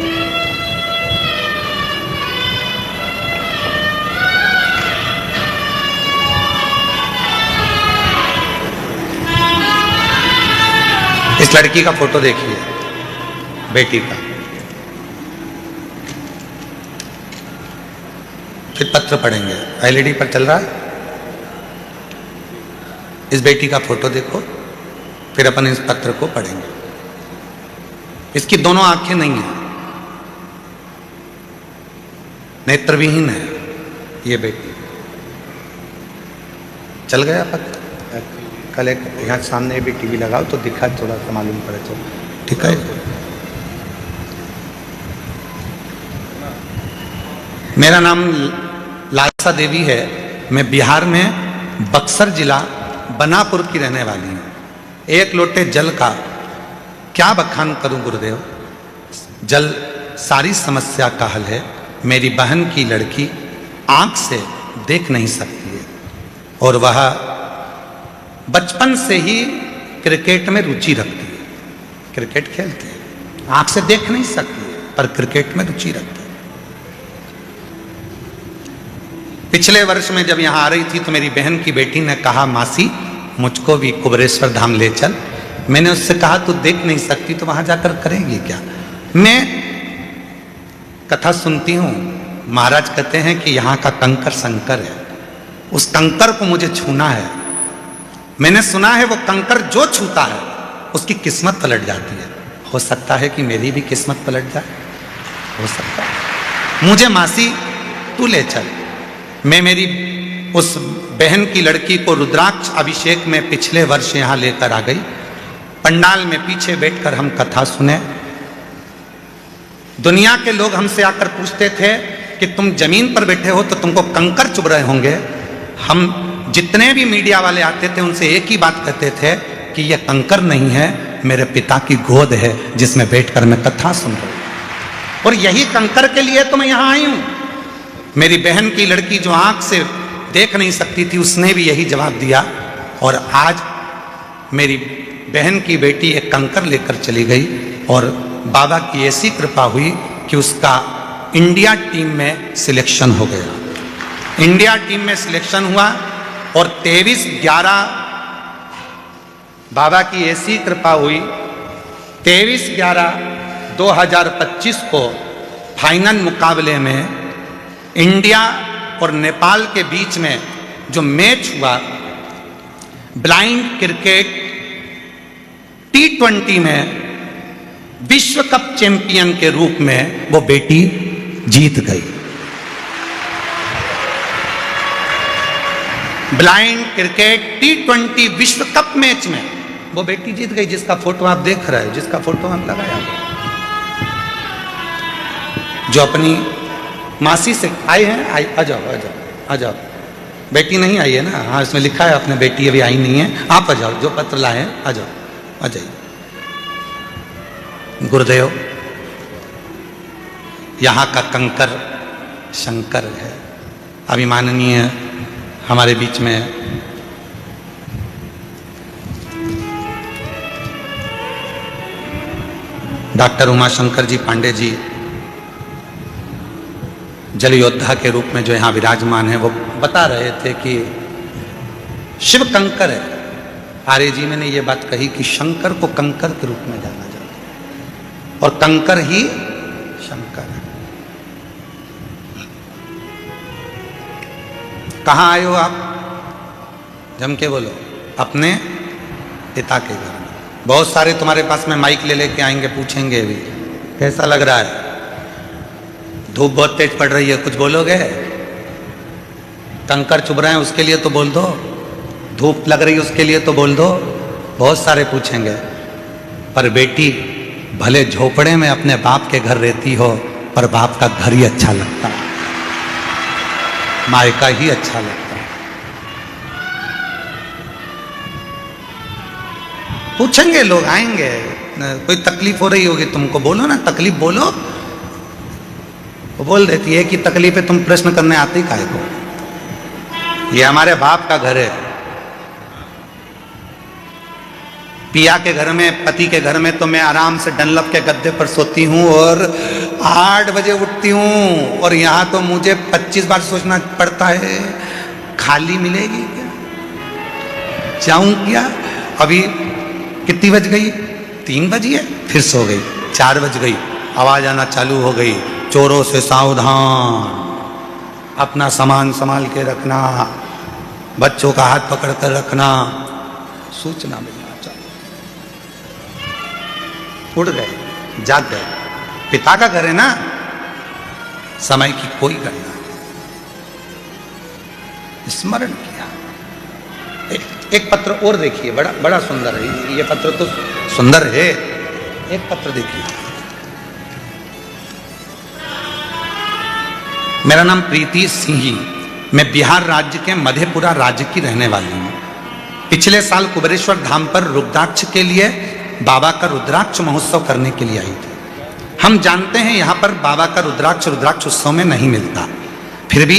इस लड़की का फोटो देखिए, बेटी का, फिर पत्र पढ़ेंगे, एलईडी पर चल रहा है। इस बेटी का फोटो देखो, फिर अपन इस पत्र को पढ़ेंगे। इसकी दोनों आंखें नहीं है, नेत्रविहीन है ये बेटी। चल गया पत्र। कल एक यहाँ सामने भी टीवी लगाओ तो दिखा, थोड़ा सा मालूम पड़े तो ठीक है। मेरा नाम लालसा देवी है, मैं बिहार में बक्सर जिला बनापुर की रहने वाली हूँ। एक लोटे जल का क्या बखान करूं गुरुदेव, जल सारी समस्या का हल है। मेरी बहन की लड़की आंख से देख नहीं सकती है और वह बचपन से ही क्रिकेट में रुचि रखती है, क्रिकेट खेलती है, आंख से देख नहीं सकती है पर क्रिकेट में रुचि रखती है। पिछले वर्ष में जब यहां आ रही थी तो मेरी बहन की बेटी ने कहा, मासी मुझको भी कुबेरेश्वर धाम ले चल। मैंने उससे कहा तू देख नहीं सकती तो वहां जाकर करेगी क्या। मैं कथा सुनती हूं, महाराज कहते हैं कि यहां का कंकर शंकर है, उस कंकर को मुझे छूना है। मैंने सुना है वो कंकर जो छूता है उसकी किस्मत पलट जाती है। हो सकता है कि मेरी भी किस्मत पलट जाए, हो सकता है। मुझे मासी तू ले चल। मैं मेरी उस बहन की लड़की को रुद्राक्ष अभिषेक में पिछले वर्ष यहां लेकर आ गई। पंडाल में पीछे बैठकर हम कथा सुने। दुनिया के लोग हमसे आकर पूछते थे कि तुम जमीन पर बैठे हो तो तुमको कंकर चुभ रहे होंगे। हम जितने भी मीडिया वाले आते थे उनसे एक ही बात कहते थे कि यह कंकर नहीं है, मेरे पिता की गोद है जिसमें बैठकर मैं कथा सुन रहा हूं। और यही कंकर के लिए तो मैं यहां आई हूं। मेरी बहन की लड़की जो आंख से देख नहीं सकती थी उसने भी यही जवाब दिया। और आज मेरी बहन की बेटी एक कंकर लेकर चली गई और बाबा की ऐसी कृपा हुई कि उसका इंडिया टीम में सिलेक्शन हो गया। इंडिया टीम में सिलेक्शन हुआ और 23/11 बाबा की ऐसी कृपा हुई, 23/11/2025 को फाइनल मुकाबले में इंडिया और नेपाल के बीच में जो मैच हुआ ब्लाइंड क्रिकेट T20 में विश्व कप चैंपियन के रूप में वो बेटी जीत गई। ब्लाइंड क्रिकेट T20 विश्व कप मैच में वो बेटी जीत गई, जिसका फोटो आप देख रहे हैं, जिसका फोटो हम लगाया। जो अपनी मासी से आए हैं, आ जाओ आ जाओ आ जाओ। बेटी नहीं आई है ना, हाँ इसमें लिखा है अपने बेटी अभी आई नहीं है। आप आ जाओ, जो पत्र लाए हैं आ जाओ, आ जाइए। गुरुदेव यहाँ का कंकर शंकर है। अभी माननीय हमारे बीच में डॉक्टर उमाशंकर जी पांडे जी जल योद्धा के रूप में जो यहाँ विराजमान है, वो बता रहे थे कि शिव कंकर है। आर्य जी मैंने ये बात कही कि शंकर को कंकर के रूप में जाना जाता है। और कंकर ही शंकर है। कहाँ आए हो आप? जम के बोलो। अपने पिता के घर में। बहुत सारे तुम्हारे पास में माइक ले लेके आएंगे, पूछेंगे भी कैसा लग रहा है, धूप बहुत तेज पड़ रही है, कुछ बोलोगे? कंकर चुभ रहे हैं उसके लिए तो बोल दो, धूप लग रही है उसके लिए तो बोल दो, बहुत सारे पूछेंगे। पर बेटी भले झोपड़े में अपने बाप के घर रहती हो, पर बाप का घर ही अच्छा लगता है, मायका ही अच्छा लगता है। पूछेंगे लोग, आएंगे, कोई तकलीफ हो रही होगी तुमको, बोलो ना, तकलीफ बोलो। वो बोल देती है कि तकलीफ है, तुम प्रश्न करने आते ही काहे को? ये हमारे बाप का घर है। पिया के घर में, पति के घर में तो मैं आराम से डनलप के गद्दे पर सोती हूँ और 8 बजे उठती हूँ, और यहाँ तो मुझे 25 बार सोचना पड़ता है, खाली मिलेगी क्या, जाऊं क्या? अभी कितनी बज गई? 3 बजी है, फिर सो गई। 4 बज गई, आवाज आना चालू हो गई, चोरों से सावधान, अपना सामान संभाल के रखना, बच्चों का हाथ पकड़ कर रखना, सूचना मिलना चालू। उठ गए, जाग गए। पिता का घर है ना, समय की कोई गणना नहीं। स्मरण किया। एक पत्र और देखिए, बड़ा बड़ा सुंदर है ये पत्र, तो सुंदर है। एक पत्र देखिए। मेरा नाम प्रीति सिंही, मैं बिहार राज्य के मधेपुरा राज्य की रहने वाली हूँ। पिछले साल कुबेरेश्वर धाम पर रुद्राक्ष के लिए बाबा का रुद्राक्ष महोत्सव करने के लिए आई थी। हम जानते हैं यहाँ पर बाबा का रुद्राक्ष उत्सव में नहीं मिलता, फिर भी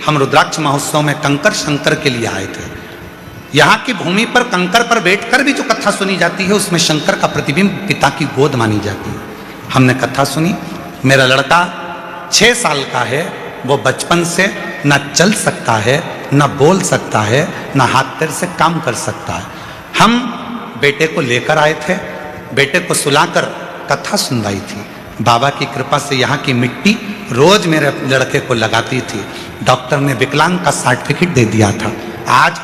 हम रुद्राक्ष महोत्सव में कंकर शंकर के लिए आए थे। यहाँ की भूमि पर कंकर पर बैठकर भी जो कथा सुनी जाती है, उसमें शंकर का प्रतिबिंब पिता की गोद मानी जाती है। हमने कथा सुनी। मेरा लड़का 6 साल का है, वो बचपन से न चल सकता है, न बोल सकता है, न हाथ पैर से काम कर सकता है। हम बेटे को लेकर आए थे, बेटे को सुलाकर कथा सुनवाई थी। बाबा की कृपा से यहाँ की मिट्टी रोज मेरे लड़के को लगाती थी। डॉक्टर ने विकलांग का सर्टिफिकेट दे दिया था। आज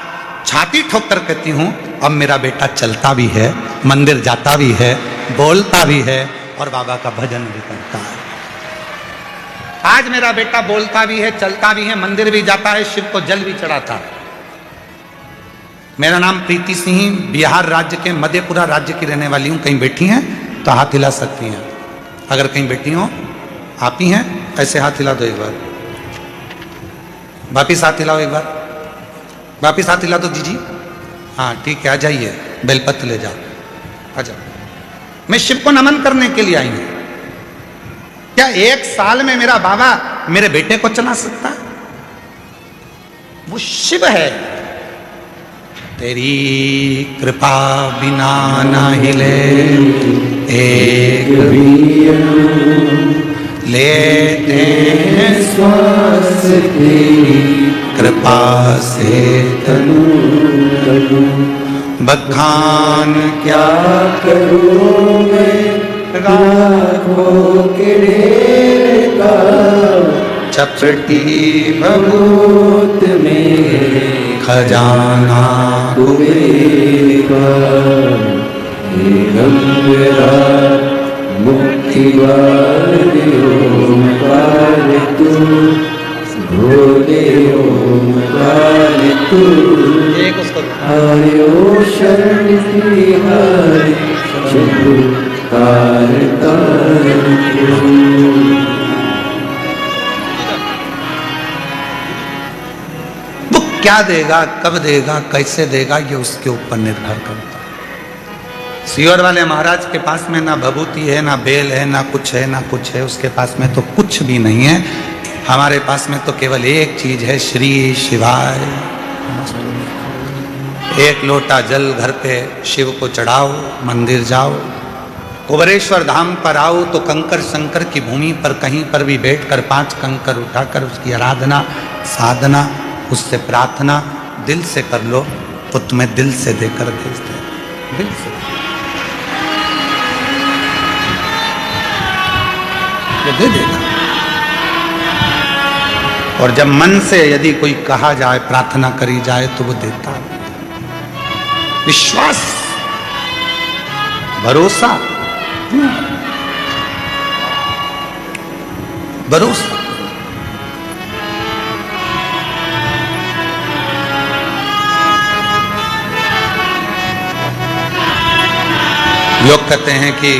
छाती ठोक कर कहती हूँ, अब मेरा बेटा चलता भी है, मंदिर जाता भी है, बोलता भी है और बाबा का भजन भी करता है। आज मेरा बेटा बोलता भी है, चलता भी है, मंदिर भी जाता है, शिव को जल भी चढ़ाता है। मेरा नाम प्रीति सिंह, बिहार राज्य के मधेपुरा राज्य की रहने वाली हूँ। कहीं बैठी हैं तो हाथ हिला सकती हैं। अगर कहीं बैठी हो, आप ही हैं, ऐसे हाथ हिला दो एक बार, वापिस हाथ हिलाओ एक बार, वापिस हाथ हिला दो दीजिए। हाँ ठीक है, आ जाइए, बेलपत्र ले जाओ, आ जाओ। मैं शिव को नमन करने के लिए आई हूँ। क्या 1 साल में मेरा बाबा मेरे बेटे को चला सकता है? वो शिव है। तेरी कृपा बिना ना हिले एक लेते हैं
श्वास तेरी
कृपा से
तनु तनु,
बखान
क्या करूं मैं राखों के ढेर का,
चपटी
भभूत में
खजाना
कुबेर का, हे गंगा मुक्ति वाले ओमकार तू, भोले ओमकार तू,
एक उसको
हरि ओ शरण श्री हरि शंभु कारता
क्या देगा, कब देगा, कैसे देगा, ये उसके ऊपर निर्भर करता है। सियोर वाले महाराज के पास में ना भभूति है, ना बेल है, ना कुछ है, ना कुछ है, उसके पास में तो कुछ भी नहीं है। हमारे पास में तो केवल एक चीज है, श्री शिवाय। एक लोटा जल घर पे शिव को चढ़ाओ, मंदिर जाओ, कुबेरेश्वर धाम पर आओ तो कंकर शंकर की भूमि पर कहीं पर भी बैठकर 5 कंकर उठाकर उसकी आराधना, साधना, उससे प्रार्थना दिल से कर लो तो तुम्हें दिल से देकर भेजते हैं, दिल से। वो दे देगा। और जब मन से यदि कोई कहा जाए, प्रार्थना करी जाए, तो वो देता है। विश्वास, भरोसा, भरोसा। लोग कहते हैं कि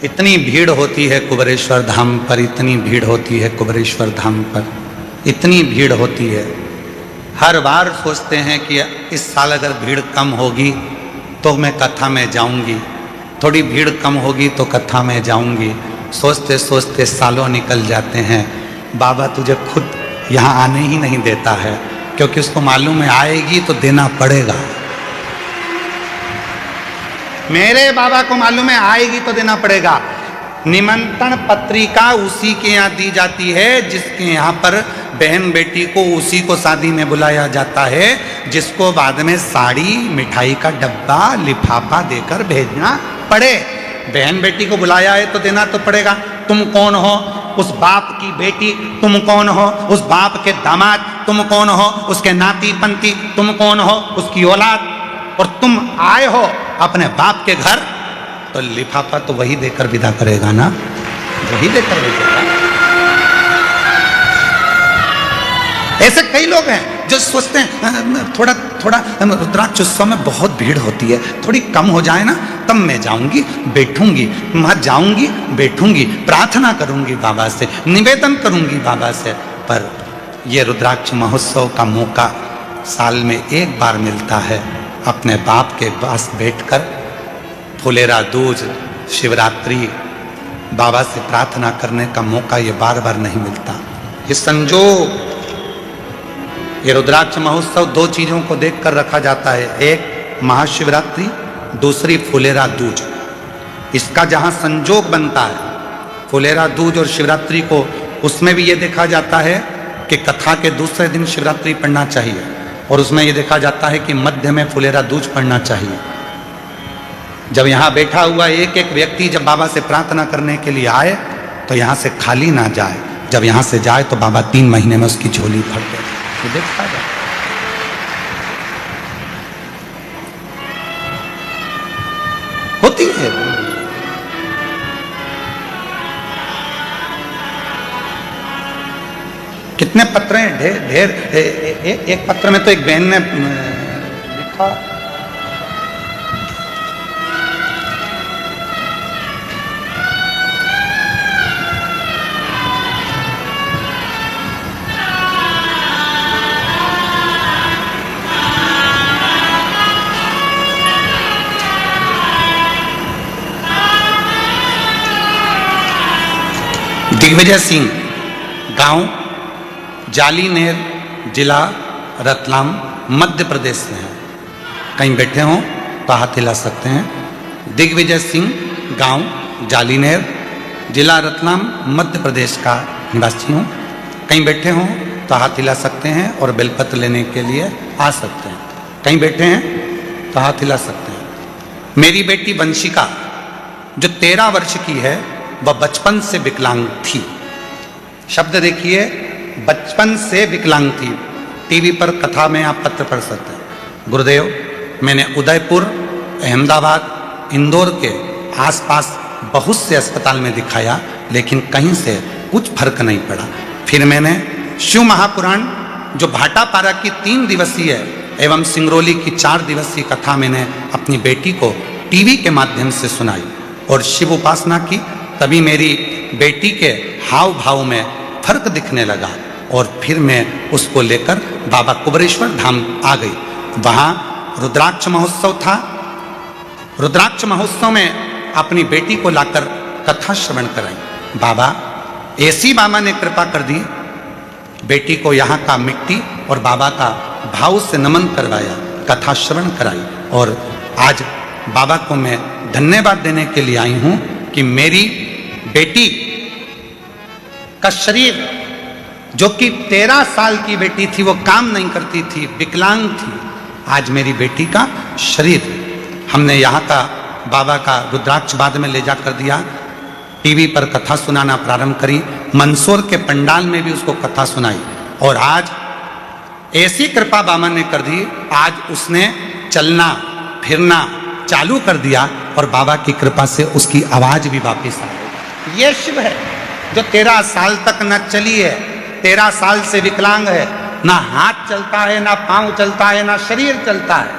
इतनी भीड़ होती है कुबेरेश्वर धाम पर, इतनी भीड़ होती है कुबेरेश्वर धाम पर, इतनी भीड़ होती है। हर बार सोचते हैं कि इस साल अगर भीड़ कम होगी तो मैं कथा में जाऊंगी, थोड़ी भीड़ कम होगी तो कथा में जाऊंगी। सोचते सोचते सालों निकल जाते हैं। बाबा तुझे खुद यहाँ आने ही नहीं देता है, क्योंकि उसको मालूम है आएगी तो देना पड़ेगा। मेरे बाबा को मालूम है आएगी तो देना पड़ेगा। निमंत्रण पत्रिका उसी के यहाँ दी जाती है जिसके यहाँ पर बहन बेटी को, उसी को शादी में बुलाया जाता है, जिसको बाद में साड़ी, मिठाई का डब्बा, लिफाफा देकर भेजना पड़े। बहन बेटी को बुलाया है तो देना तो पड़ेगा। तुम कौन हो? उस बाप की बेटी। तुम कौन हो? उस बाप के दामाद। तुम कौन हो? उसके नाती पंती। तुम कौन हो? उसकी औलाद। और तुम आए हो अपने बाप के घर, तो लिफाफा तो वही देकर विदा करेगा ना, वही देकर भेजेगा। ऐसे कई लोग हैं जो सोचते हैं थोड़ा थोड़ा रुद्राक्ष उत्सव में बहुत भीड़ होती है, थोड़ी कम हो जाए ना तब मैं जाऊंगी, बैठूंगी, वहां जाऊंगी, बैठूंगी, प्रार्थना करूंगी बाबा से, निवेदन करूंगी बाबा से। पर यह रुद्राक्ष महोत्सव का मौका साल में एक बार मिलता है। अपने बाप के पास बैठकर फुलेरा दूज, शिवरात्रि, बाबा से प्रार्थना करने का मौका ये बार बार नहीं मिलता। ये संजोग, ये रुद्राक्ष महोत्सव दो चीजों को देखकर रखा जाता है, एक महाशिवरात्रि, दूसरी फुलेरा दूज। इसका जहां संजोग बनता है फुलेरा दूज और शिवरात्रि को, उसमें भी ये देखा जाता है कि कथा के दूसरे दिन शिवरात्रि पढ़ना चाहिए, और उसमें ये देखा जाता है कि मध्य में फुलेरा दूज पढ़ना चाहिए। जब यहाँ बैठा हुआ एक एक व्यक्ति जब बाबा से प्रार्थना करने के लिए आए तो यहाँ से खाली ना जाए। जब यहाँ से जाए तो बाबा 3 महीने में उसकी झोली भर दे। ये देखा जाए। होती है। कितने पत्र हैं, ढेर ढेर। एक पत्र में तो एक बहन ने लिखा, दिग्विजय सिंह, गांव जालीनेर, जिला रतलाम, मध्य प्रदेश से हैं। कहीं बैठे हों तो हाथ हिला सकते हैं। दिग्विजय सिंह, गांव जालीनेर, जिला रतलाम, मध्य प्रदेश का निवासी हूँ। कहीं बैठे हों तो हाथ हिला सकते हैं और बेलपत्र लेने के लिए आ सकते हैं। कहीं बैठे हैं तो हाथ हिला सकते हैं। मेरी बेटी वंशिका जो 13 वर्ष की है, वह बचपन से विकलांग थी। शब्द देखिए, बचपन से विकलांग थी। टीवी पर कथा में आप पत्र पढ़ सकते हैं। गुरुदेव, मैंने उदयपुर, अहमदाबाद, इंदौर के आसपास बहुत से अस्पताल में दिखाया, लेकिन कहीं से कुछ फर्क नहीं पड़ा। फिर मैंने शिव महापुराण जो भाटापारा की 3 दिवसीय एवं सिंगरौली की 4 दिवसीय कथा मैंने अपनी बेटी को टीवी के माध्यम से सुनाई और शिव उपासना की। तभी मेरी बेटी के हाव भाव में फर्क दिखने लगा और फिर मैं उसको लेकर बाबा कुबेरेश्वर धाम आ गई। वहाँ रुद्राक्ष महोत्सव था। रुद्राक्ष महोत्सव में अपनी बेटी को लाकर कथा श्रवण कराई। बाबा, ऐसी बाबा ने कृपा कर दी, बेटी को यहाँ का मिट्टी और बाबा का भाव से नमन करवाया, कथा श्रवण कराई। और आज बाबा को मैं धन्यवाद देने के लिए आई हूँ कि मेरी बेटी का शरीर, जो कि 13 साल की बेटी थी, वो काम नहीं करती थी, विकलांग थी, आज मेरी बेटी का शरीर हमने यहाँ का बाबा का रुद्राक्ष बाद में ले जाकर दिया। टीवी पर कथा सुनाना प्रारंभ करी। मंदसौर के पंडाल में भी उसको कथा सुनाई और आज ऐसी कृपा बामन ने कर दी, आज उसने चलना फिरना चालू कर दिया और बाबा की कृपा से उसकी आवाज भी वापस आ गई। ये शिव है जो 13 साल तक न चली है, 13 साल से विकलांग है, ना हाथ चलता है, ना पांव चलता है, ना शरीर चलता है,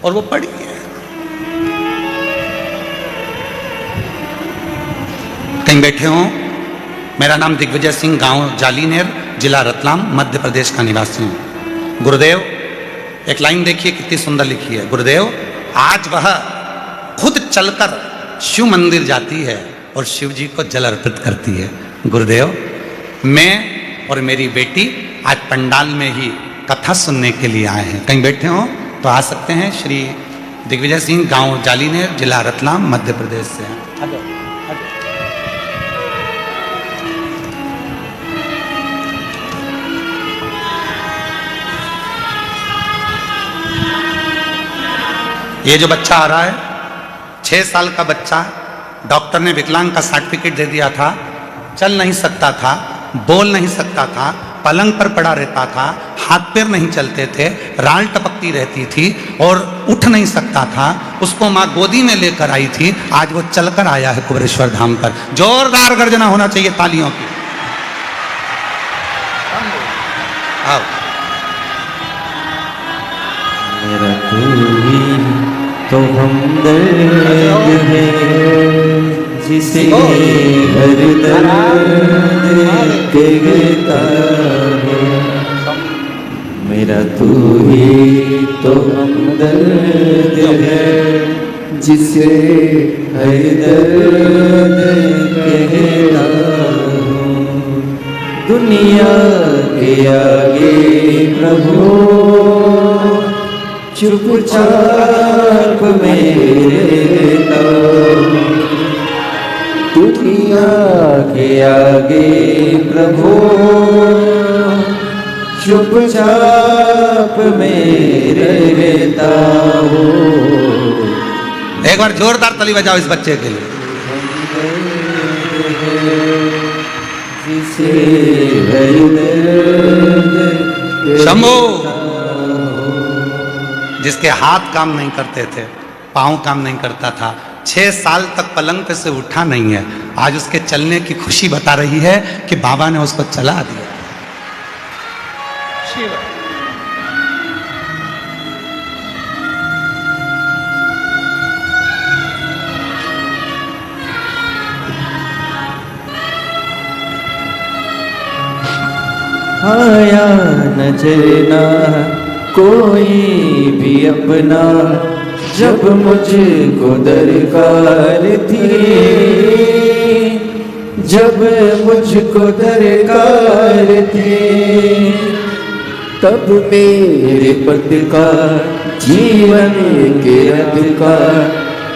और वो पड़ी है। कहीं बैठे हो। मेरा नाम दिग्विजय सिंह, गांव जालीनेर, जिला रतलाम, मध्य प्रदेश का निवासी हूं। गुरुदेव, एक लाइन देखिए कितनी सुंदर लिखी है। गुरुदेव, आज वह खुद चलकर शिव मंदिर जाती है और शिव जी को जल अर्पित करती है। गुरुदेव, मैं और मेरी बेटी आज पंडाल में ही कथा सुनने के लिए आए हैं। कहीं बैठे हो तो आ सकते हैं। श्री दिग्विजय सिंह, गांव जालीनेर, जिला रतलाम, मध्य प्रदेश से हैं। ये जो बच्चा आ रहा है, 6 साल का बच्चा, डॉक्टर ने विकलांग का सर्टिफिकेट दे दिया था, चल नहीं सकता था, बोल नहीं सकता था, पलंग पर पड़ा रहता था, हाथ पैर नहीं चलते थे, राल टपकती रहती थी और उठ नहीं सकता था। उसको माँ गोदी में लेकर आई थी, आज वो चलकर आया है कुबेरेश्वर धाम पर। जोरदार गर्जना होना चाहिए तालियों की। आओ।
मेरा तू ही तो हमदर्द है, जिसे हर दर्द कहता है। मेरा तू ही तो हमदर्द है, जिसे हर दर्द कहता हूँ। दुनिया के आगे प्रभु चुपचाप मेरे नाम, दुनिया के आगे प्रभु चुपचाप मेरे रहता हो।
एक बार जोरदार ताली बजाओ इस बच्चे के लिए।
जिसे
शंभो, जिसके हाथ काम नहीं करते थे, पांव काम नहीं करता था, 6 साल तक पलंग पे से उठा नहीं है, आज उसके चलने की खुशी बता रही है कि बाबा ने उसको चला दिया। शिव।
आया नजर ना कोई भी अपना, जब मुझको दरकार थी, जब मुझको दरकार थी, तब मेरे पद का जीवन के रथ का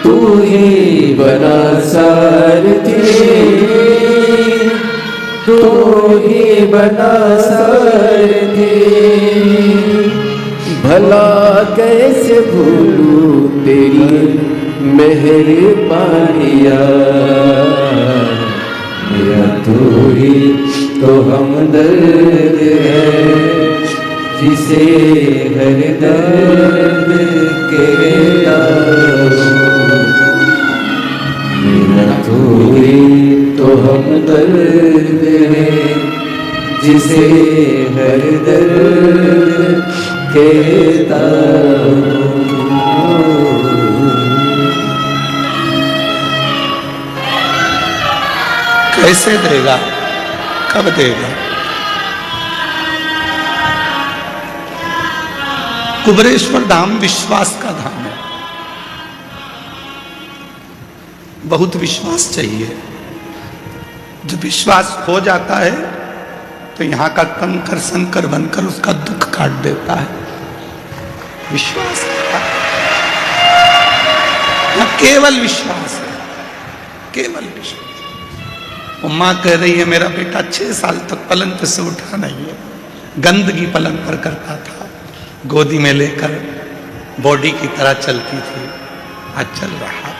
तू ही बना सारथी, तू ही बना सारथी। भला कैसे भूलूं तेरी मेहरबानियाँ, मेरा तू ही तो हमदर्द है, जिसे हर दर्द कहता हूँ। मेरा तू ही तो हमदर्द है, जिसे हर दर्द कहता हूँ।
कैसे देगा, कब देगा? कुबेरेश्वर धाम विश्वास का धाम है। बहुत विश्वास चाहिए। जब विश्वास हो जाता है तो यहाँ का कंकर संकर बनकर उसका दुख काट देता है। विश्वास न केवल विश्वास है, केवल विश्वास। माँ कह रही है मेरा बेटा 6 साल तक पलंग पे से उठा नहीं है, गंदगी पलंग पर करता था, गोदी में लेकर बॉडी की तरह चलती थी, आज चल रहा।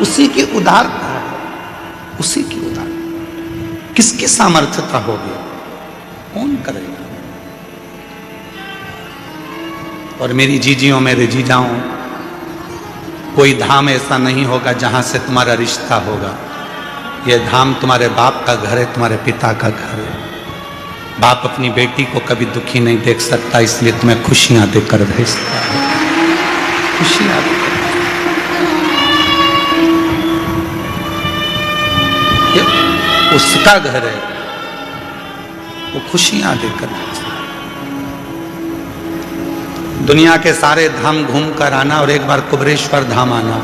उसी की उदारता है, उसी की उदारता। किसकी सामर्थ्यता होगी? कौन करेगा? और मेरी जीजियों, मेरे जीजाओं, कोई धाम ऐसा नहीं होगा जहां से तुम्हारा रिश्ता होगा। यह धाम तुम्हारे बाप का घर है, तुम्हारे पिता का घर है। बाप अपनी बेटी को कभी दुखी नहीं देख सकता, इसलिए तुम्हें खुशियां देकर भेजता है, खुशियां देकर। उसका घर है, वो खुशियां देकर भेजता है। दुनिया के सारे धाम घूम कर आना और एक बार कुबरेश्वर धाम आना,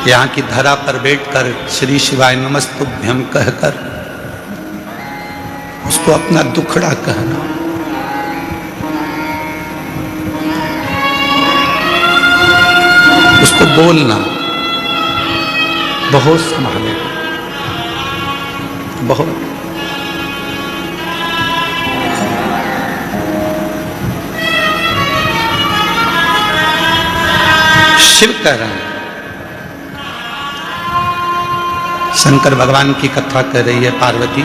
यहाँ की धरा पर बैठकर श्री शिवाय नमस्तुभ्यम कहकर उसको अपना दुखड़ा कहना, उसको बोलना, बहुत संभाले, बहुत। शिव कह रहे हैं, शंकर भगवान की कथा कर रही है पार्वती,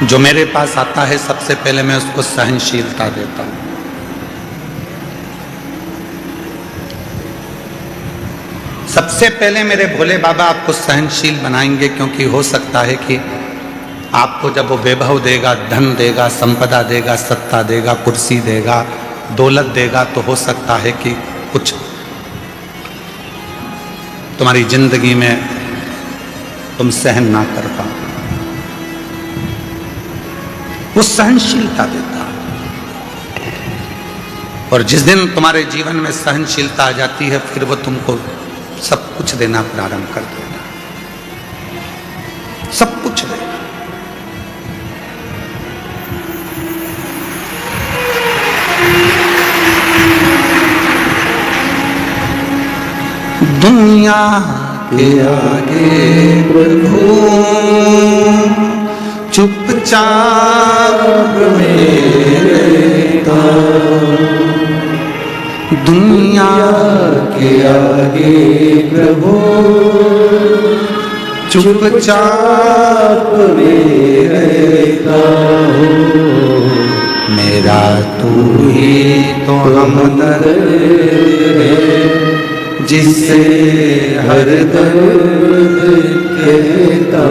जो मेरे पास आता है सबसे पहले मैं उसको सहनशीलता देता हूं। सबसे पहले मेरे भोले बाबा आपको सहनशील बनाएंगे, क्योंकि हो सकता है कि आपको जब वो वैभव देगा, धन देगा, संपदा देगा, सत्ता देगा, कुर्सी देगा, दौलत देगा, तो हो सकता है कि कुछ तुम्हारी जिंदगी में तुम सहन ना कर पाओ। वो सहनशीलता देता है, और जिस दिन तुम्हारे जीवन में सहनशीलता आ जाती है, फिर वो तुमको सब कुछ देना प्रारंभ कर देगा, सब कुछ देगा। दुनिया के आगे प्रभु चुपचाप रहता, दुनिया
के आगे प्रभु
चुपचाप
रहता हूँ,
मेरा तू ही तो हमदर्द है,
जिससे हर दर्द कहता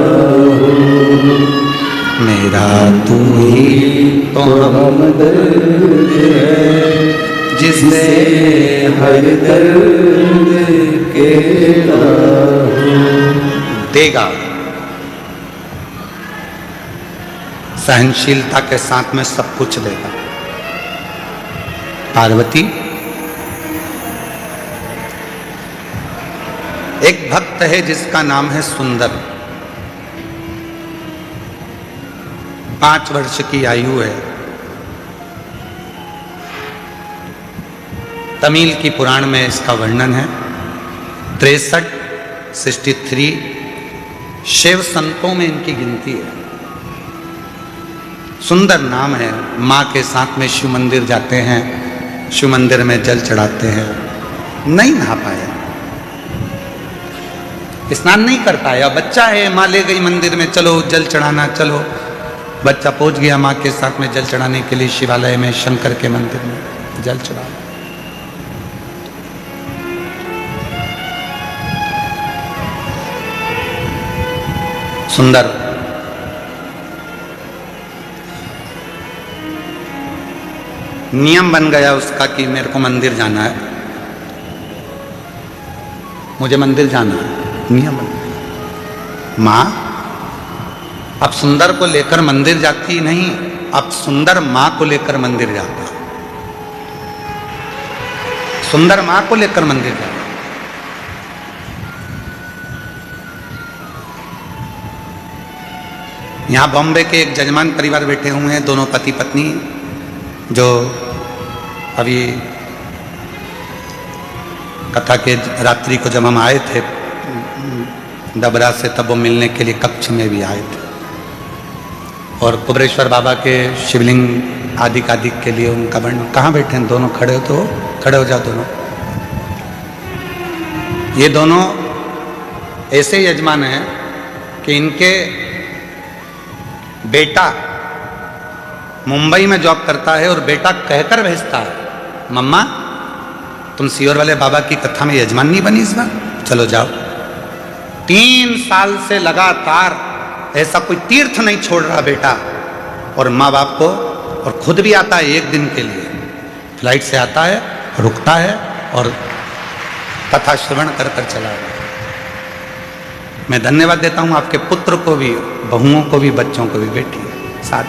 हूँ,
मेरा तू ही तो
हमदर्द है, जिससे हर दर्द कहता हूँ।
देगा। सहनशीलता के साथ में सब कुछ देगा। पार्वती, एक भक्त है जिसका नाम है सुंदर, 5 वर्ष की आयु है। तमिल की पुराण में इसका वर्णन है। 63 शिव संतों में इनकी गिनती है। सुंदर नाम है। माँ के साथ में शिव मंदिर जाते हैं, शिव मंदिर में जल चढ़ाते हैं। नहीं नहा पाया, स्नान नहीं कर पाया। बच्चा है, माँ ले गई मंदिर में, चलो जल चढ़ाना, चलो। बच्चा पहुंच गया माँ के साथ में जल चढ़ाने के लिए शिवालय में, शंकर के मंदिर में जल चढ़ा। सुंदर नियम बन गया उसका कि मेरे को मंदिर जाना है, मुझे मंदिर जाना है, नियम बन गया। माँ अब सुंदर को लेकर मंदिर जाती नहीं, अब सुंदर माँ को लेकर मंदिर जाता। सुंदर माँ को लेकर मंदिर जाता। यहाँ बॉम्बे के एक जजमान परिवार बैठे हुए हैं, दोनों पति पत्नी, जो अभी कथा के रात्रि को जब हम आए थे डबरा से, तब वो मिलने के लिए कक्ष में भी आए थे। और कुबरेश्वर बाबा के शिवलिंग आदि के लिए उनका वर्णन। कहाँ बैठे हैं दोनों? खड़े हो तो खड़े हो जाओ दोनों। ये दोनों ऐसे यजमान हैं कि इनके बेटा मुंबई में जॉब करता है और बेटा कहकर भेजता है, मम्मा तुम सीहोर वाले बाबा की कथा में यजमान नहीं बनी इस बार, चलो जाओ। 3 साल से लगातार ऐसा कोई तीर्थ नहीं छोड़ रहा बेटा और माँ बाप को, और खुद भी आता है 1 दिन के लिए, फ्लाइट से आता है, रुकता है और कथा श्रवण कर कर चला गया। मैं धन्यवाद देता हूं आपके पुत्र को भी, बहुओं को भी, बच्चों को भी, बेटी साथ।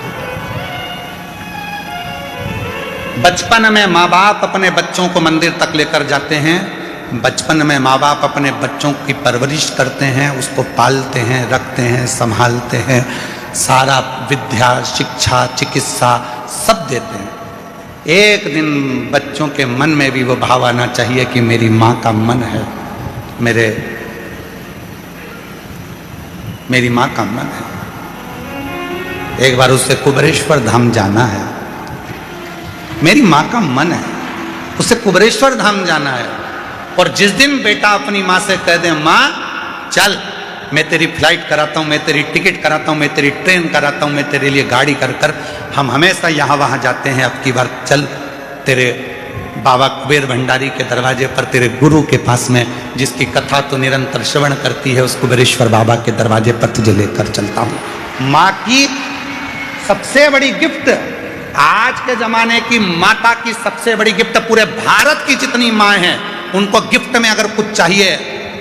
बचपन में माँ बाप अपने बच्चों को मंदिर तक लेकर जाते हैं, बचपन में माँ बाप अपने बच्चों की परवरिश करते हैं, उसको पालते हैं, रखते हैं, संभालते हैं, सारा विद्या, शिक्षा, चिकित्सा सब देते हैं। एक दिन बच्चों के मन में भी वो भाव आना चाहिए कि मेरी माँ का मन है, मेरी माँ का मन है। एक बार उससे कुबेरेश्वर धाम जाना है, मेरी माँ का मन है, उसे कुबेरेश्वर धाम जाना है। और जिस दिन बेटा अपनी माँ से कह दे, माँ चल मैं तेरी फ्लाइट कराता हूँ, मैं तेरी टिकट कराता हूँ, मैं तेरी ट्रेन कराता हूँ, मैं तेरे लिए गाड़ी कर कर हम हमेशा यहाँ वहाँ जाते हैं, अब की बार चल तेरे बाबा कुबेर भंडारी के दरवाजे पर, तेरे गुरु के पास में जिसकी कथा तो निरंतर श्रवण करती है, उस कुबेरेश्वर बाबा के दरवाजे पर तुझे लेकर चलता हूँ। माँ की सबसे बड़ी गिफ्ट, आज के जमाने की माता की सबसे बड़ी गिफ्ट, पूरे भारत की जितनी माँ हैं उनको गिफ्ट में अगर कुछ चाहिए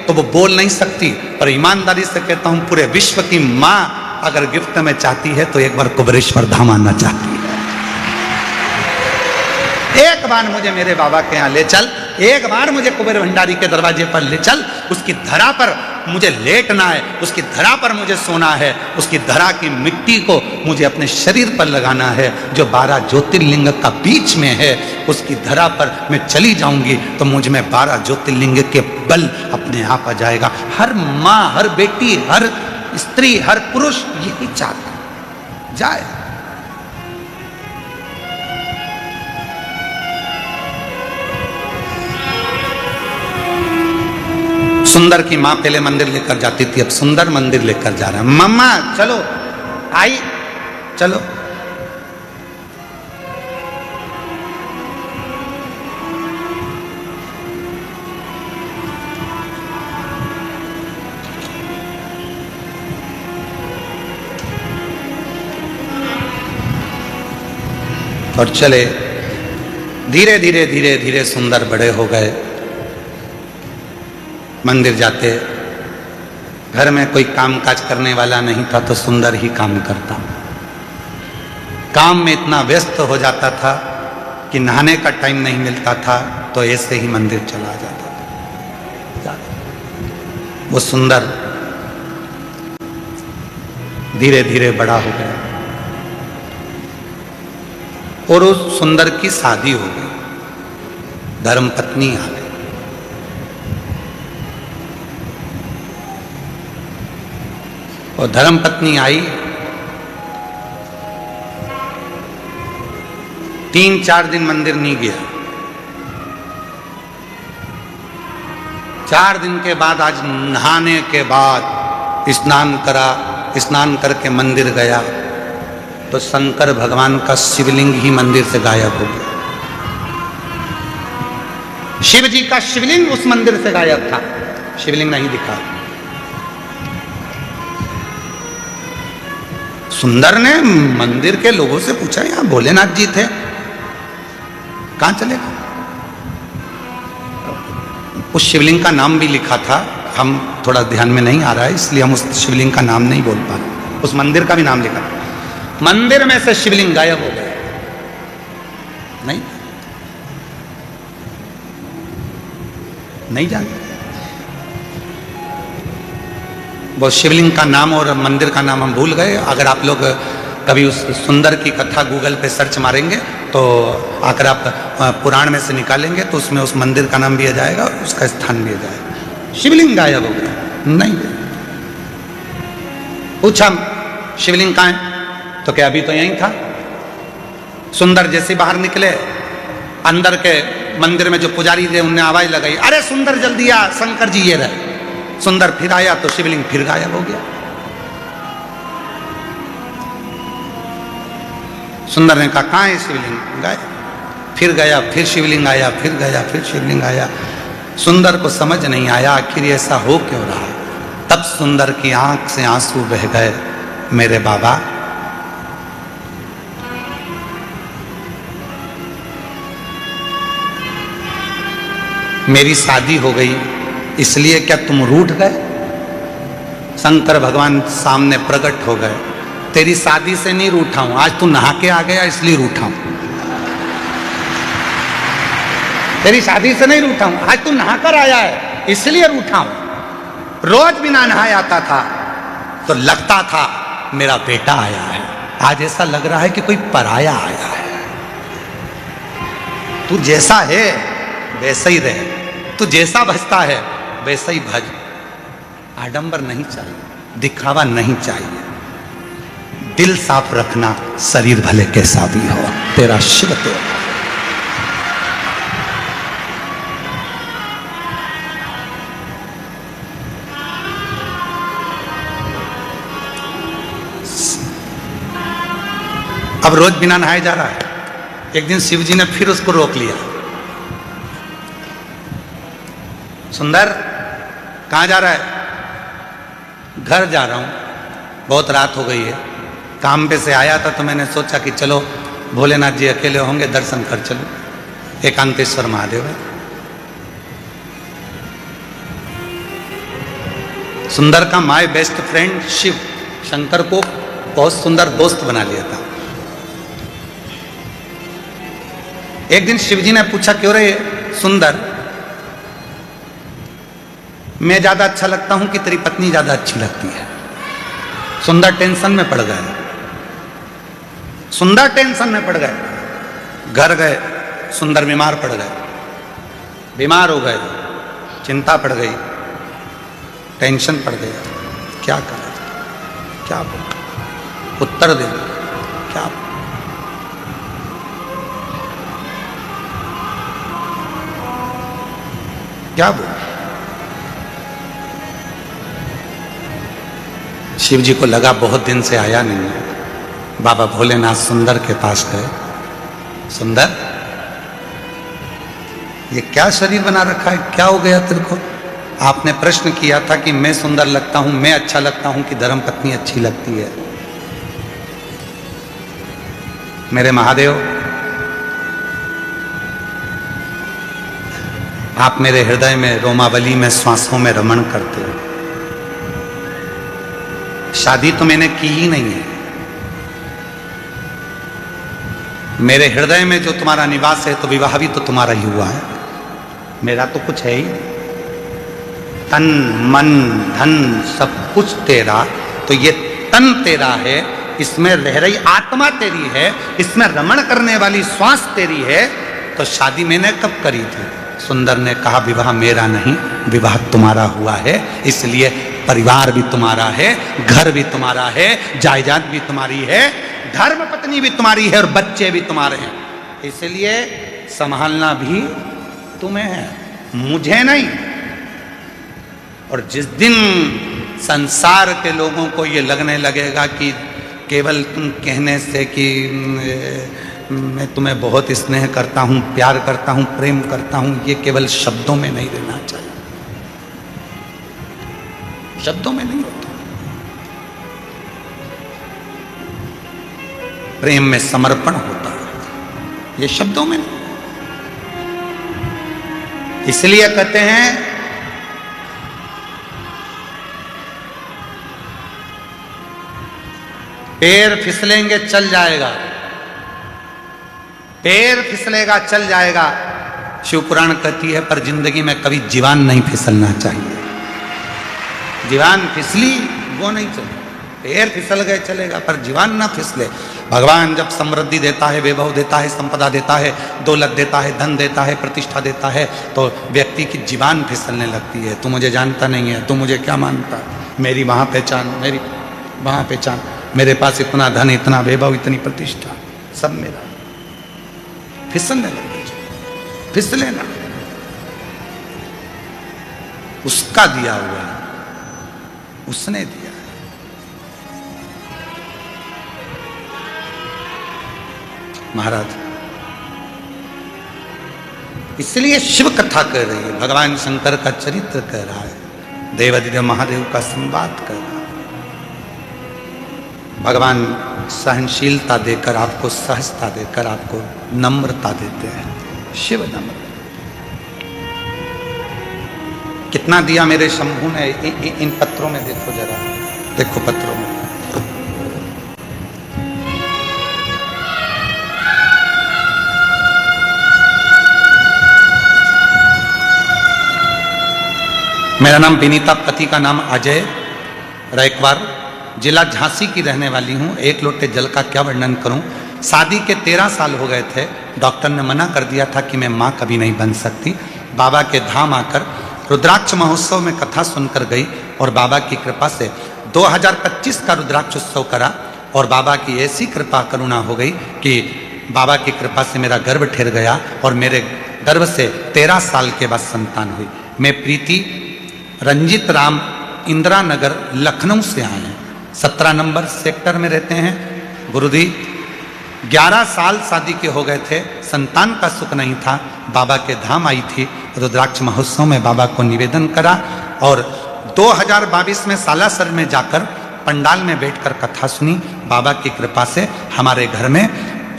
तो वो बोल नहीं सकती, पर ईमानदारी से कहता हूं पूरे विश्व की माँ अगर गिफ्ट में चाहती है तो एक बार कुबेरेश्वर धाम आना चाहती है। एक बार मुझे मेरे बाबा के यहाँ ले चल, एक बार मुझे कुबेर भंडारी के दरवाजे पर ले चल, उसकी धरा पर मुझे लेटना है, उसकी धरा पर मुझे सोना है, उसकी धरा की मिट्टी को मुझे अपने शरीर पर लगाना है, जो 12 ज्योतिर्लिंग का बीच में है, उसकी धरा पर मैं चली जाऊंगी तो मुझ में 12 ज्योतिर्लिंग के बल अपने आप आ जाएगा। हर माँ, हर बेटी, हर स्त्री, हर पुरुष यही चाहता जाए। सुंदर की माँ पहले मंदिर लेकर जाती थी, अब सुंदर मंदिर लेकर जा रहा है। मम्मा चलो, आई चलो। और चले, धीरे धीरे धीरे धीरे सुंदर बड़े हो गए। मंदिर जाते, घर में कोई काम काज करने वाला नहीं था तो सुंदर ही काम करता। काम में इतना व्यस्त हो जाता था कि नहाने का टाइम नहीं मिलता था, तो ऐसे ही मंदिर चला जाता था। वो सुंदर धीरे धीरे बड़ा हो गया और उस सुंदर की शादी हो गई, धर्मपत्नी आ गई। और धर्मपत्नी आई, 3-4 दिन मंदिर नहीं गया। 4 दिन के बाद, आज नहाने के बाद स्नान करा, स्नान करके मंदिर गया तो शंकर भगवान का शिवलिंग ही मंदिर से गायब हो गया। शिव जी का शिवलिंग उस मंदिर से गायब था, शिवलिंग नहीं दिखा। सुंदर ने मंदिर के लोगों से पूछा, यहां भोलेनाथ जी थे, कहां चले गए? उस शिवलिंग का नाम भी लिखा था, हम थोड़ा ध्यान में नहीं आ रहा है इसलिए हम उस शिवलिंग का नाम नहीं बोल पा रहे। उस मंदिर का भी नाम लिखा, मंदिर में से शिवलिंग गायब हो गया। नहीं जानते वो शिवलिंग का नाम और मंदिर का नाम हम भूल गए। अगर आप लोग कभी उस सुंदर की कथा गूगल पे सर्च मारेंगे तो अगर आप पुराण में से निकालेंगे तो उसमें उस मंदिर का नाम भी आ जाएगा और उसका स्थान भी आ जाएगा। शिवलिंग गायब हो गया, नहीं पूछा शिवलिंग कहाँ है तो क्या अभी तो यहीं था। सुंदर जैसे बाहर निकले, अंदर के मंदिर में जो पुजारी थे उनने आवाज लगाई, अरे सुंदर जल्दी आ, शंकर जी ये रहे। सुंदर फिर आया तो शिवलिंग फिर गायब हो गया। सुंदर ने कहा कहाँ है शिवलिंग? गायब। फिर गया, फिर शिवलिंग आया, फिर गया, फिर शिवलिंग आया। सुंदर को समझ नहीं आया आखिर ऐसा हो क्यों रहा। तब सुंदर की आंख से आंसू बह गए, मेरे बाबा मेरी शादी हो गई इसलिए क्या तुम रूठ गए? शंकर भगवान सामने प्रकट हो गए, तेरी शादी से नहीं रूठा हूं, आज तू नहा के आ गया इसलिए रूठा हूं। तेरी शादी से नहीं रूठा हूं, आज तू नहाकर आया है इसलिए रूठा हूं। रोज बिना नहाए आता था तो लगता था मेरा बेटा आया है, आज ऐसा लग रहा है कि कोई पराया आया है। तू जैसा है वैसा ही रहे, तू जैसा भजता है वैसा ही भज। आडंबर नहीं चाहिए, दिखावा नहीं चाहिए, दिल साफ रखना, शरीर भले कैसा भी हो, तेरा शिव तेरा। अब रोज बिना नहाए जा रहा है। एक दिन शिव जी ने फिर उसको रोक लिया, सुंदर कहां जा रहा है? घर जा रहा हूं, बहुत रात हो गई है, काम पे से आया था तो मैंने सोचा कि चलो भोलेनाथ जी अकेले होंगे, दर्शन कर चलो, एकांतेश्वर महादेव है। सुंदर का my best friend Shiv Shankar को बहुत सुंदर दोस्त बना लिया था। एक दिन शिव जी ने पूछा, क्यों रे सुंदर, मैं ज्यादा अच्छा लगता हूं कि तेरी पत्नी ज्यादा अच्छी लगती है? सुंदर टेंशन में पड़ गए, सुंदर टेंशन में पड़ गए। घर गए, सुंदर बीमार पड़ गए, बीमार हो गए, चिंता पड़ गई, टेंशन पड़ गया, क्या करें, क्या बोल, उत्तर दे, क्या बोल? क्या बोल? शिव जी को लगा बहुत दिन से आया नहीं है, बाबा भोलेनाथ सुंदर के पास गए, सुंदर ये क्या शरीर बना रखा है, क्या हो गया तेरे को? आपने प्रश्न किया था कि मैं सुंदर लगता हूं, मैं अच्छा लगता हूं कि धर्मपत्नी अच्छी लगती है? मेरे महादेव, आप मेरे हृदय में, रोमावली में, श्वासों में रमण करते हो। शादी तो मैंने की ही नहीं है, मेरे हृदय में जो तुम्हारा निवास है तो विवाह भी तो तुम्हारा ही हुआ है, मेरा तो कुछ है ही। तन मन धन सब कुछ तेरा, तो ये तन तेरा है, इसमें रह रही आत्मा तेरी है, इसमें रमण करने वाली श्वास तेरी है, तो शादी मैंने कब करी थी? सुंदर ने कहा, विवाह मेरा नहीं, विवाह तुम्हारा हुआ है, इसलिए परिवार भी तुम्हारा है, घर भी तुम्हारा है, जायदाद भी तुम्हारी है, धर्म पत्नी भी तुम्हारी है और बच्चे भी तुम्हारे हैं, इसलिए संभालना भी तुम्हें है, मुझे नहीं। और जिस दिन संसार के लोगों को ये लगने लगेगा कि केवल तुम कहने से कि मैं तुम्हें बहुत स्नेह करता हूं, प्यार करता हूं, प्रेम करता हूं, ये केवल शब्दों में नहीं रहना चाहिए, शब्दों में नहीं होता। प्रेम में समर्पण होता है, ये शब्दों में नहीं। इसलिए कहते हैं पैर फिसलेंगे चल जाएगा, पैर फिसलेगा चल जाएगा, शिव पुराण कहती है, पर जिंदगी में कभी जीवान नहीं फिसलना चाहिए। जीवान फिसली वो नहीं चले, पैर फिसल गए चलेगा, पर जीवान ना फिसले। भगवान जब समृद्धि देता है, वैभव देता है, संपदा देता है, दौलत देता है, धन देता है, प्रतिष्ठा देता है, तो व्यक्ति की जीवान फिसलने लगती है। तू मुझे जानता नहीं है, तू मुझे क्या मानता, मेरी वहां पहचान, मेरी वहां पहचान, मेरे पास इतना धन, इतना वैभव, इतनी प्रतिष्ठा, सब मेरा, फिसलने लगती है। फिसले ना, उसका दिया हुआ है, उसने दिया है। महाराज इसलिए शिव कथा कर रही है, भगवान शंकर का चरित्र कह रहा है, देवादिदेव महादेव का संवाद कर रहा है। भगवान सहनशीलता देकर आपको, सहजता देकर आपको नम्रता देते हैं। शिव नम्र कितना दिया मेरे शंभू ने। इन पत्रों में देखो जरा, देखो पत्रों में। मेरा नाम विनीता, पति का नाम अजय रैकवार, जिला झांसी की रहने वाली हूँ। एक लोटे जल का क्या वर्णन करूँ। शादी के 13 साल हो गए थे। डॉक्टर ने मना कर दिया था कि मैं माँ कभी नहीं बन सकती। बाबा के धाम आकर रुद्राक्ष महोत्सव में कथा सुनकर गई और बाबा की कृपा से 2025 का रुद्राक्ष उत्सव करा और बाबा की ऐसी कृपा करुणा हो गई कि बाबा की कृपा से मेरा गर्भ ठहर गया और मेरे गर्भ से 13 साल के बाद संतान हुई। मैं प्रीति रंजित राम इंदिरा नगर लखनऊ से आए हैं। 17 नंबर सेक्टर में रहते हैं। गुरुजी 11 साल शादी के हो गए थे, संतान का सुख नहीं था। बाबा के धाम आई थी, रुद्राक्ष महोत्सव में बाबा को निवेदन करा और 2022 में सालासर में जाकर पंडाल में बैठकर कथा सुनी। बाबा की कृपा से हमारे घर में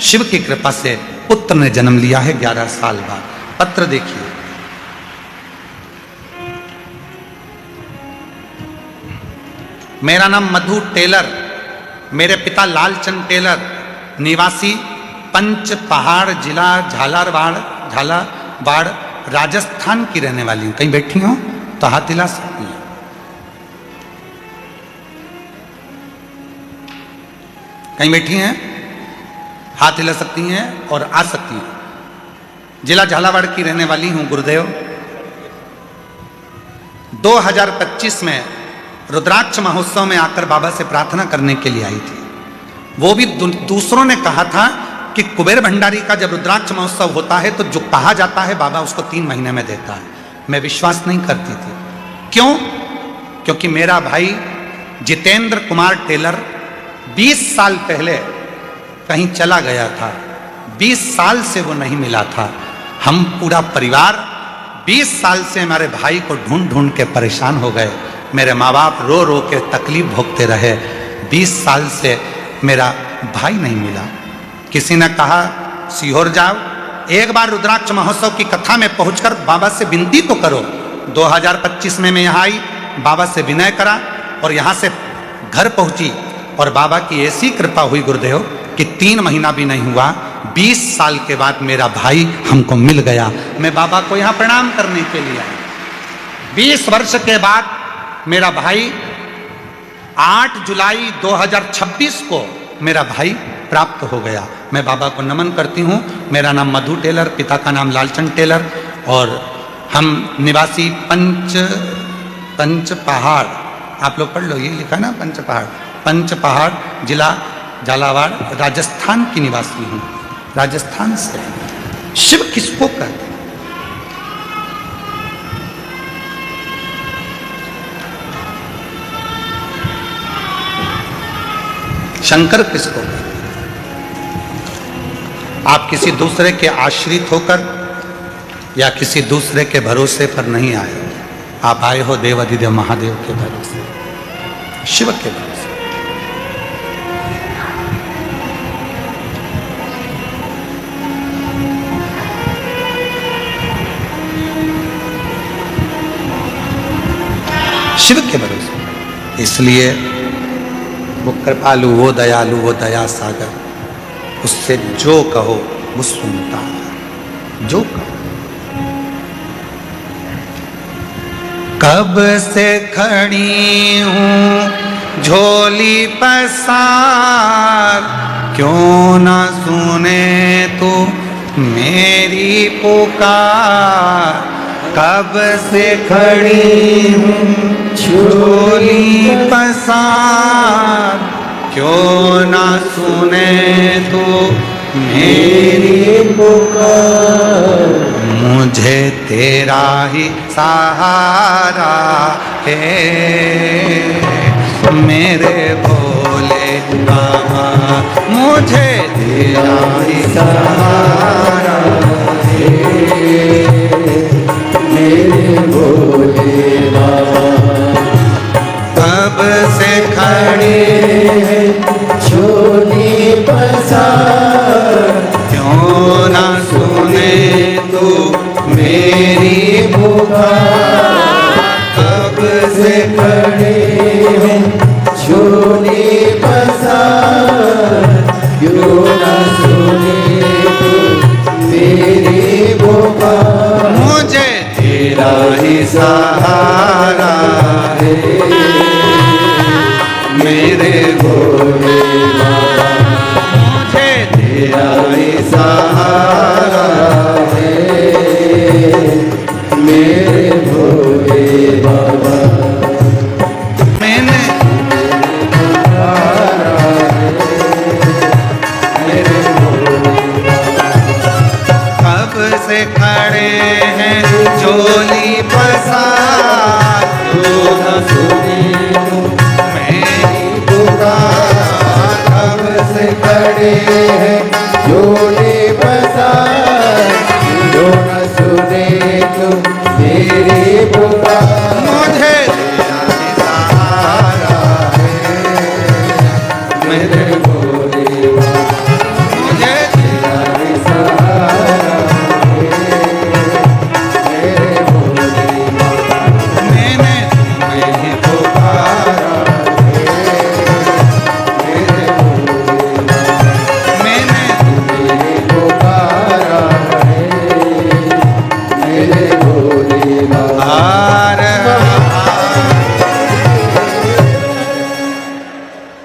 शिव की कृपा से पुत्र ने जन्म लिया है 11 साल बाद। पत्र देखिए, मेरा नाम मधु टेलर, मेरे पिता लालचंद टेलर, निवासी पंच पहाड़, जिला झालावाड़ राजस्थान की रहने वाली हूं। कहीं बैठी हो तो हाथ हिला सकती हैं। कहीं बैठी हैं, हाथ हिला सकती हैं और आ सकती हैं। जिला झालावाड़ की रहने वाली हूं। गुरुदेव 2025 में रुद्राक्ष महोत्सव में आकर बाबा से प्रार्थना करने के लिए आई थी। वो भी दूसरों ने कहा था कि कुबेर भंडारी का जब रुद्राक्ष महोत्सव होता है तो जो कहा जाता है बाबा उसको 3 महीने में देता है। मैं विश्वास नहीं करती थी। क्यों? क्योंकि मेरा भाई जितेंद्र कुमार टेलर 20 साल पहले कहीं चला गया था। 20 साल से वो नहीं मिला था। हम पूरा परिवार 20 साल से हमारे भाई को ढूंढ ढूंढ के परेशान हो गए। मेरे माँ बाप रो रो के तकलीफ भोगते रहे। 20 साल से मेरा भाई नहीं मिला। किसी ने कहा सीहोर जाओ, एक बार रुद्राक्ष महोत्सव की कथा में पहुंचकर बाबा से विनती तो करो। 2025 में मैं यहाँ आई, बाबा से विनय करा और यहाँ से घर पहुंची और बाबा की ऐसी कृपा हुई गुरुदेव कि 3 महीना भी नहीं हुआ, 20 साल के बाद मेरा भाई हमको मिल गया। मैं बाबा को यहाँ प्रणाम करने के लिए आया। 20 वर्ष के बाद मेरा भाई 8 जुलाई 2026 को मेरा भाई प्राप्त हो गया। मैं बाबा को नमन करती हूँ। मेरा नाम मधु टेलर, पिता का नाम लालचंद टेलर और हम निवासी पंच पहाड़, आप लोग पढ़ लो, ये लिखा ना पंच पहाड़ जिला झालावाड़ राजस्थान की निवासी हूँ। राजस्थान से। शिव किसको कहते हैं? शंकर किसको कहते हैं? आप किसी दूसरे के आश्रित होकर या किसी दूसरे के भरोसे पर नहीं आए हो। आप आए हो देवादिदेव महादेव के भरोसे, शिव के भरोसे। शिव के भरोसे। इसलिए वो कृपालु, वो दयालु, वो दया सागर, उससे जो कहो वो सुनता है। जो कहो। कब से खड़ी हूँ झोली पसार, क्यों ना सुने तो मेरी पुकार। कब से खड़ी हूँ झोली पसार, क्यों ना सुने तो मेरी पुकार। तेरा ही सहारा है मेरे भोले बाबा, मुझे तेरा ही सहारा है
मेरे भोले बाबा।
कब से खड़े हैं
झोली पसार,
क्यों ना सुने तू मेरी
पुकार। कब से खड़े हैं झोली पसार, क्यों ना सुने तू मेरी पुकार।
मुझे
तेरा ही सहारा है मेरे भोले बाबा,
मुझे
तेरा ही सहारा है मेरे भोले बाबा।
मैंने
मेरे भोले
कब से खड़े हैं झोली पसार,
क्यों न सुने तू
मेरी
पुकार। कब से खड़े हैं झोली पसार, क्यों न सुने तू मेरी पुकार।
मुझे तेरा ही सहारा है
मेरे भोले बाबा,
मुझे
तेरा ही सहारा है मेरे भोले बाबा।
मैंने तुम्हें ही
पुकारा है मेरे भोले बाबा,
मैंने
मेरे पुकारा है मेरे भोले बाबा।
हार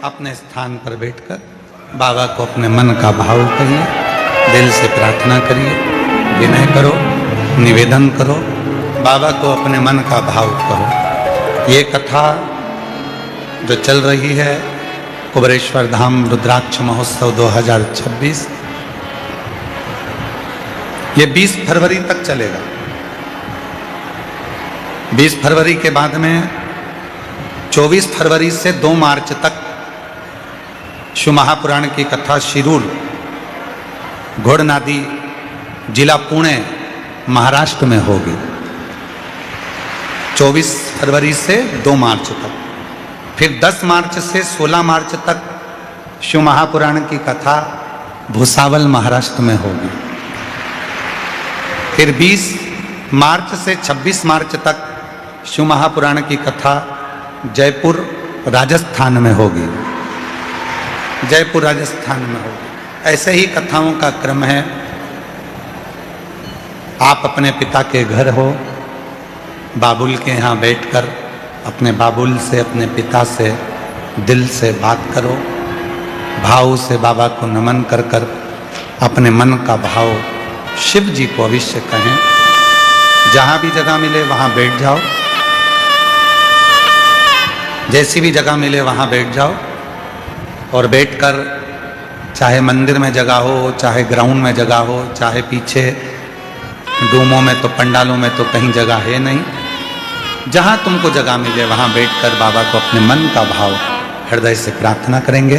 अपने स्थान पर बैठकर बाबा को अपने मन का भाव कहिए, दिल से प्रार्थना करिए, विनय करो, निवेदन करो, बाबा को अपने मन का भाव कहो। ये कथा जो चल रही है कुबरेश्वर धाम रुद्राक्ष महोत्सव 2026, ये 20 फरवरी तक चलेगा। 20 फरवरी के बाद में 24 फरवरी से 2 मार्च तक शिव महापुराण की कथा शिरूर घोड़नादी जिला पुणे महाराष्ट्र में होगी। 24 फरवरी से 2 मार्च तक, फिर 10 मार्च से 16 मार्च तक शिव महापुराण की कथा भुसावल महाराष्ट्र में होगी। फिर 20 मार्च से 26 मार्च तक शिव महापुराण की कथा जयपुर राजस्थान में होगी, जयपुर राजस्थान में होगी। ऐसे ही कथाओं का क्रम है। आप अपने पिता के घर हो, बाबुल के यहाँ बैठकर अपने बाबुल से, अपने पिता से दिल से बात करो, भाव से बाबा को नमन कर कर अपने मन का भाव शिव जी को अवश्य कहें। जहाँ भी जगह मिले वहाँ बैठ जाओ, जैसी भी जगह मिले वहाँ बैठ जाओ और बैठकर, चाहे मंदिर में जगह हो, चाहे ग्राउंड में जगह हो, चाहे पीछे डूमों में तो पंडालों में तो कहीं जगह है नहीं, जहाँ तुमको जगह मिले वहाँ बैठकर बाबा को अपने मन का भाव हृदय से प्रार्थना करेंगे,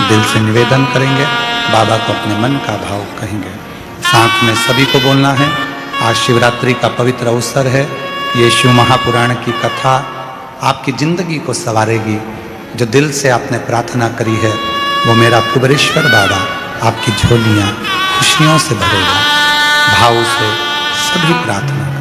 दिल से निवेदन करेंगे, बाबा को अपने मन का भाव कहेंगे। साथ में सभी को बोलना है। आज शिवरात्रि का पवित्र अवसर है। ये शिव महापुराण की कथा आपकी जिंदगी को संवारेगी। जो दिल से आपने प्रार्थना करी है वो मेरा कुबरेश्वर बाबा आपकी झोलियाँ खुशियों से भरेगा। भाव से सभी प्रार्थना करें।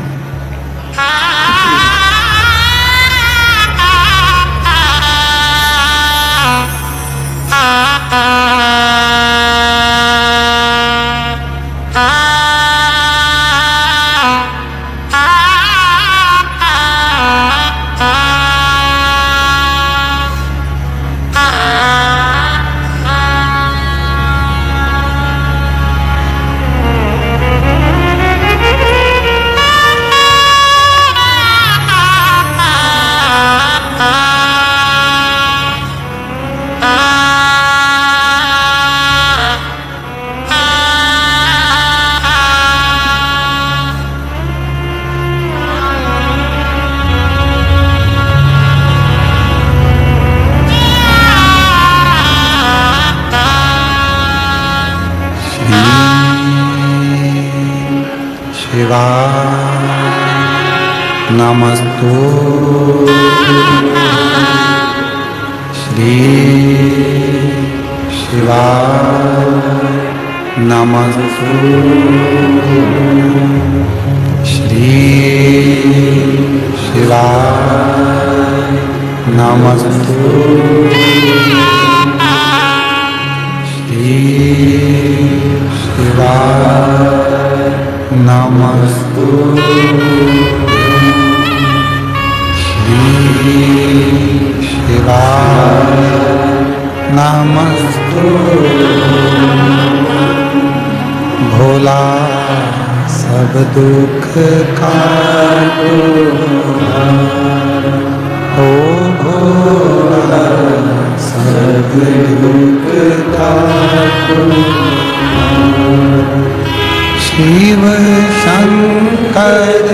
शिवाय नमस्तु श्री शिवाय नमस्तु श्री शिवाय नमस्तु श्री शिवाय नमस्तु श्री शिवाय नमस्तु भोला सब दुख काटो ओ भोला सब दुख काटो शिव शंकर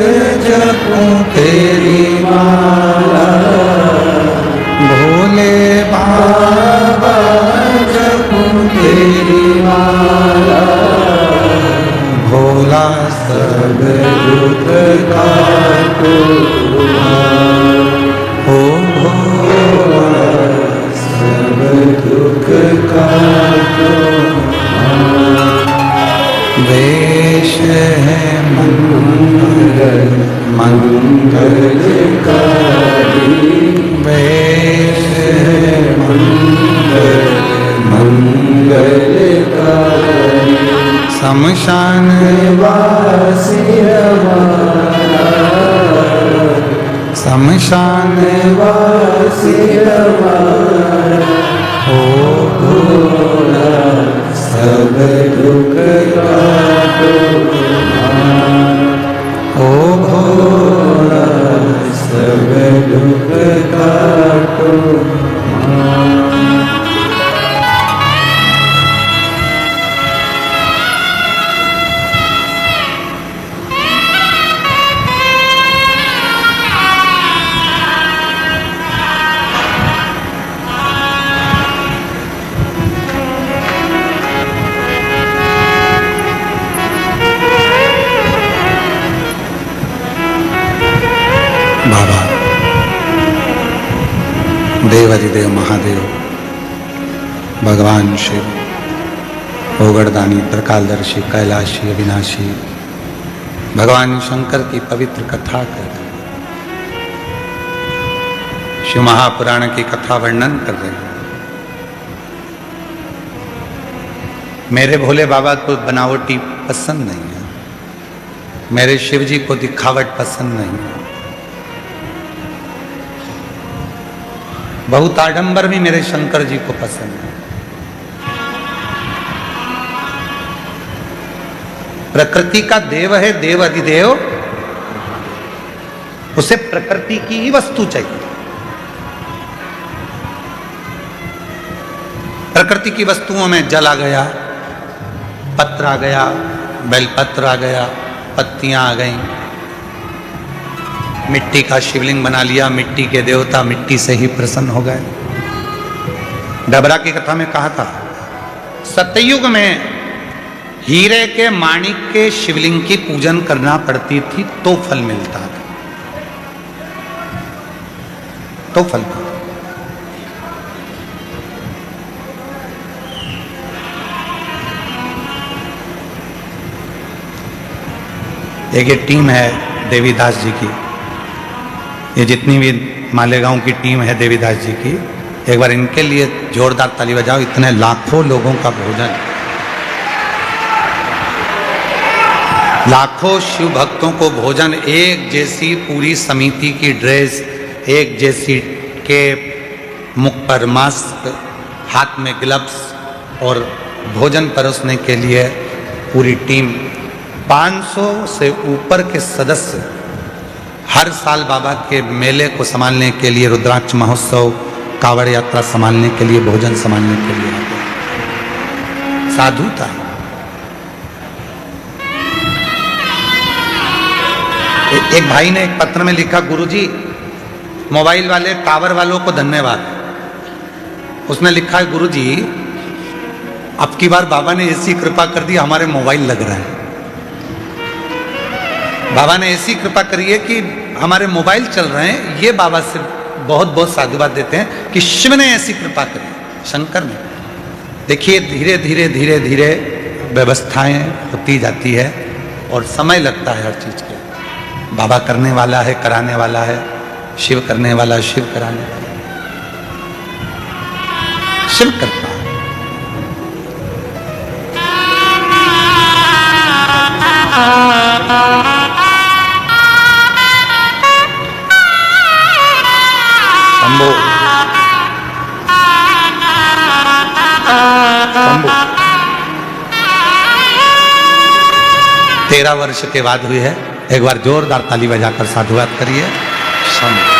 जपो तेरी माला भोले बाबा जपो तेरी माला भोला सब दुख काटो ओ भोला सब दुख काटो वेश है मंगल मंगलकारी वेश है मंगल मंगलकारी शमशान वासी हमारा शमशान वासी हमारा ओ भोला सब दुख काटो ओ भोला सब दुख काटो बाबा देवाधिदेव महादेव भगवान शिव ओगड़दानी त्रिकालदर्शी कैलाशी अविनाशी भगवान शंकर की पवित्र कथा कर शिव महापुराण की कथा वर्णन कर रहे हैं। मेरे भोले बाबा को बनावटी पसंद नहीं है, मेरे शिव जी को दिखावट पसंद नहीं है, बहुत आडंबर भी मेरे शंकर जी को पसंद है। प्रकृति का देव है देव अधिदेव, उसे प्रकृति की ही वस्तु चाहिए। प्रकृति की वस्तुओं में जल आ गया, पत्र आ गया, बेलपत्र आ गया, पत्तियां आ गईं, मिट्टी का शिवलिंग बना लिया, मिट्टी के देवता मिट्टी से ही प्रसन्न हो गए। डबरा की कथा में कहा था सतयुग में हीरे के माणिक के शिवलिंग की पूजन करना पड़ती थी तो फल मिलता था, तो फल मिलता। एक ये टीम है देवीदास जी की, ये जितनी भी मालेगांव की टीम है देवीदास जी की, एक बार इनके लिए जोरदार ताली बजाओ। इतने लाखों लोगों का भोजन, लाखों शिव भक्तों को भोजन, एक जैसी पूरी समिति की ड्रेस, एक जैसी कैप, मुख पर मास्क, हाथ में ग्लव्स और भोजन परोसने के लिए पूरी टीम। 500 से ऊपर के सदस्य हर साल बाबा के मेले को संभालने के लिए, रुद्राक्ष महोत्सव, कावड़ यात्रा संभालने के लिए, भोजन संभालने के लिए आते। साधुता। एक भाई ने एक पत्र में लिखा, गुरुजी मोबाइल वाले टावर वालों को धन्यवाद। उसने लिखा है, गुरुजी अब की बार बाबा ने ऐसी कृपा कर दी हमारे मोबाइल लग रहा है। बाबा ने ऐसी कृपा करी है कि हमारे मोबाइल चल रहे हैं, ये बाबा से बहुत बहुत साधुवाद देते हैं कि शिव ने ऐसी कृपा करी, शंकर ने। देखिए धीरे धीरे धीरे धीरे व्यवस्थाएं होती जाती है और समय लगता है हर चीज के। बाबा करने वाला है, कराने वाला है, शिव करने वाला है, शिव कराने वाला है, शिव करता है। शंभो शंभो 13 वर्ष के बाद हुई है। एक बार जोरदार ताली बजाकर साधुवाद करिए। शंभो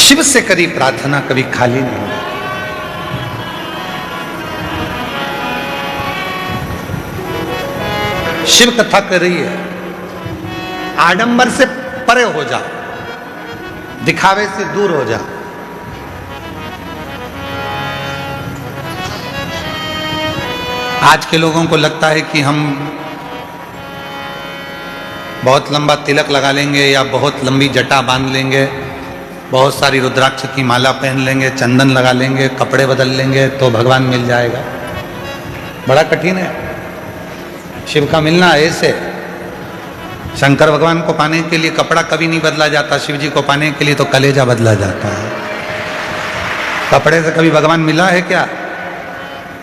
शिव से करी प्रार्थना कभी खाली नहीं होती। शिव कथा कर रही है, आडंबर से परे हो जा, दिखावे से दूर हो जा। आज के लोगों को लगता है कि हम बहुत लंबा तिलक लगा लेंगे या बहुत लंबी जटा बांध लेंगे, बहुत सारी रुद्राक्ष की माला पहन लेंगे, चंदन लगा लेंगे, कपड़े बदल लेंगे तो भगवान मिल जाएगा। बड़ा कठिन है शिव का मिलना। ऐसे शंकर भगवान को पाने के लिए कपड़ा कभी नहीं बदला जाता, शिव जी को पाने के लिए तो कलेजा बदला जाता है। कपड़े से कभी भगवान मिला है क्या?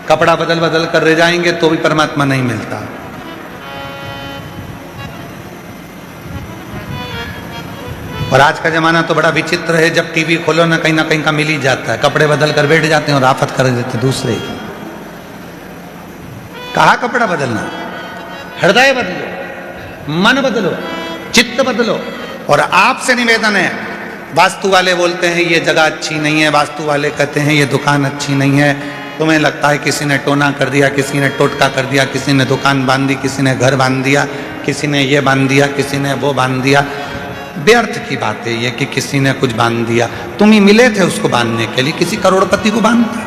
कपड़ा बदल बदल कर रह जाएंगे तो भी परमात्मा नहीं मिलता। और आज का जमाना तो बड़ा विचित्र है, जब टीवी खोलो ना कहीं का मिल ही जाता है। कपड़े बदल कर बैठ जाते हैं और आफत कर देते दूसरे की। कहा कपड़ा बदलना? हृदय बदलो, मन बदलो, चित्त बदलो। और आपसे निवेदन है, वास्तु वाले बोलते हैं ये जगह अच्छी नहीं है, वास्तु वाले कहते हैं ये दुकान अच्छी नहीं है। तुम्हें लगता है किसी ने टोना कर दिया, किसी ने टोटका कर दिया, किसी ने दुकान बांध दी, किसी ने घर बांध दिया, किसी ने ये बांध दिया, किसी ने वो बांध दिया। व्यर्थ की बात है ये कि किसी ने कुछ बांध दिया। तुम ही मिले थे उसको बांधने के लिए, किसी करोड़पति को बांधता।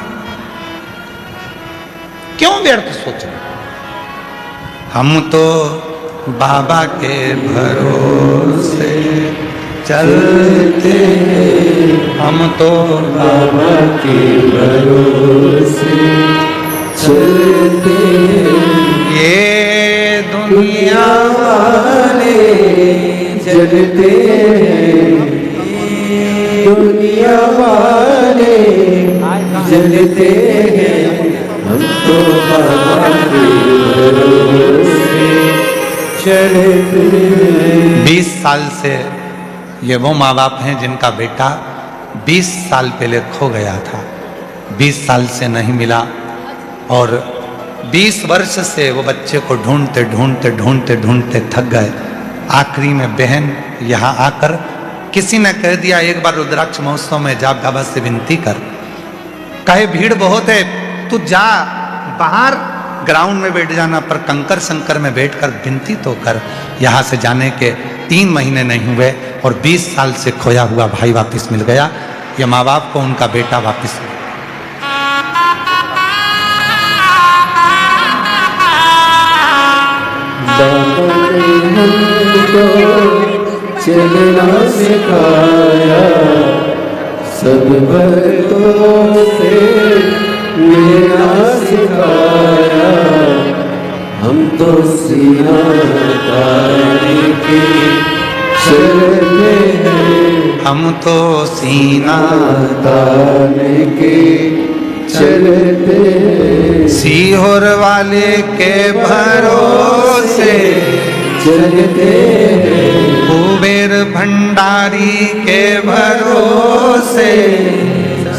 क्यों व्यर्थ सोच रहे? हम तो बाबा के भरोसे चलते हैं, हम तो
बाबा के भरोसे चलते हैं।
ये दुनिया
वाले जलते हैं, दुनिया वाले जलते हैं। हम तो बाबा के भरोसे चलते हैं।
20 साल से ये वो माँ बाप हैं जिनका बेटा 20 साल पहले खो गया था, 20 साल से नहीं मिला। और 20 वर्ष से वो बच्चे को ढूंढते ढूंढते ढूंढते ढूंढते थक गए। आखिरी में बहन यहाँ आकर किसी ने कह दिया एक बार रुद्राक्ष महोत्सव में जा, बाबा से विनती कर। कहे भीड़ बहुत है, तू जा बाहर ग्राउंड में बैठ जाना, पर कंकर शंकर में बैठकर विनती तो कर। यहाँ से जाने के 3 महीने नहीं हुए और 20 साल से खोया हुआ भाई वापस मिल गया। ये माँ बाप को उनका बेटा वापस मिल गया।
बाबा ने हमको चलना सिखाया, सब भक्तों से मिलना सिखाया। हम तो सीना ताने के चलते हैं,
हम तो सीना
ताने के चलते हैं।
सीहोर वाले के भरोसे
चलते हैं,
कुबेर भंडारी के भरोसे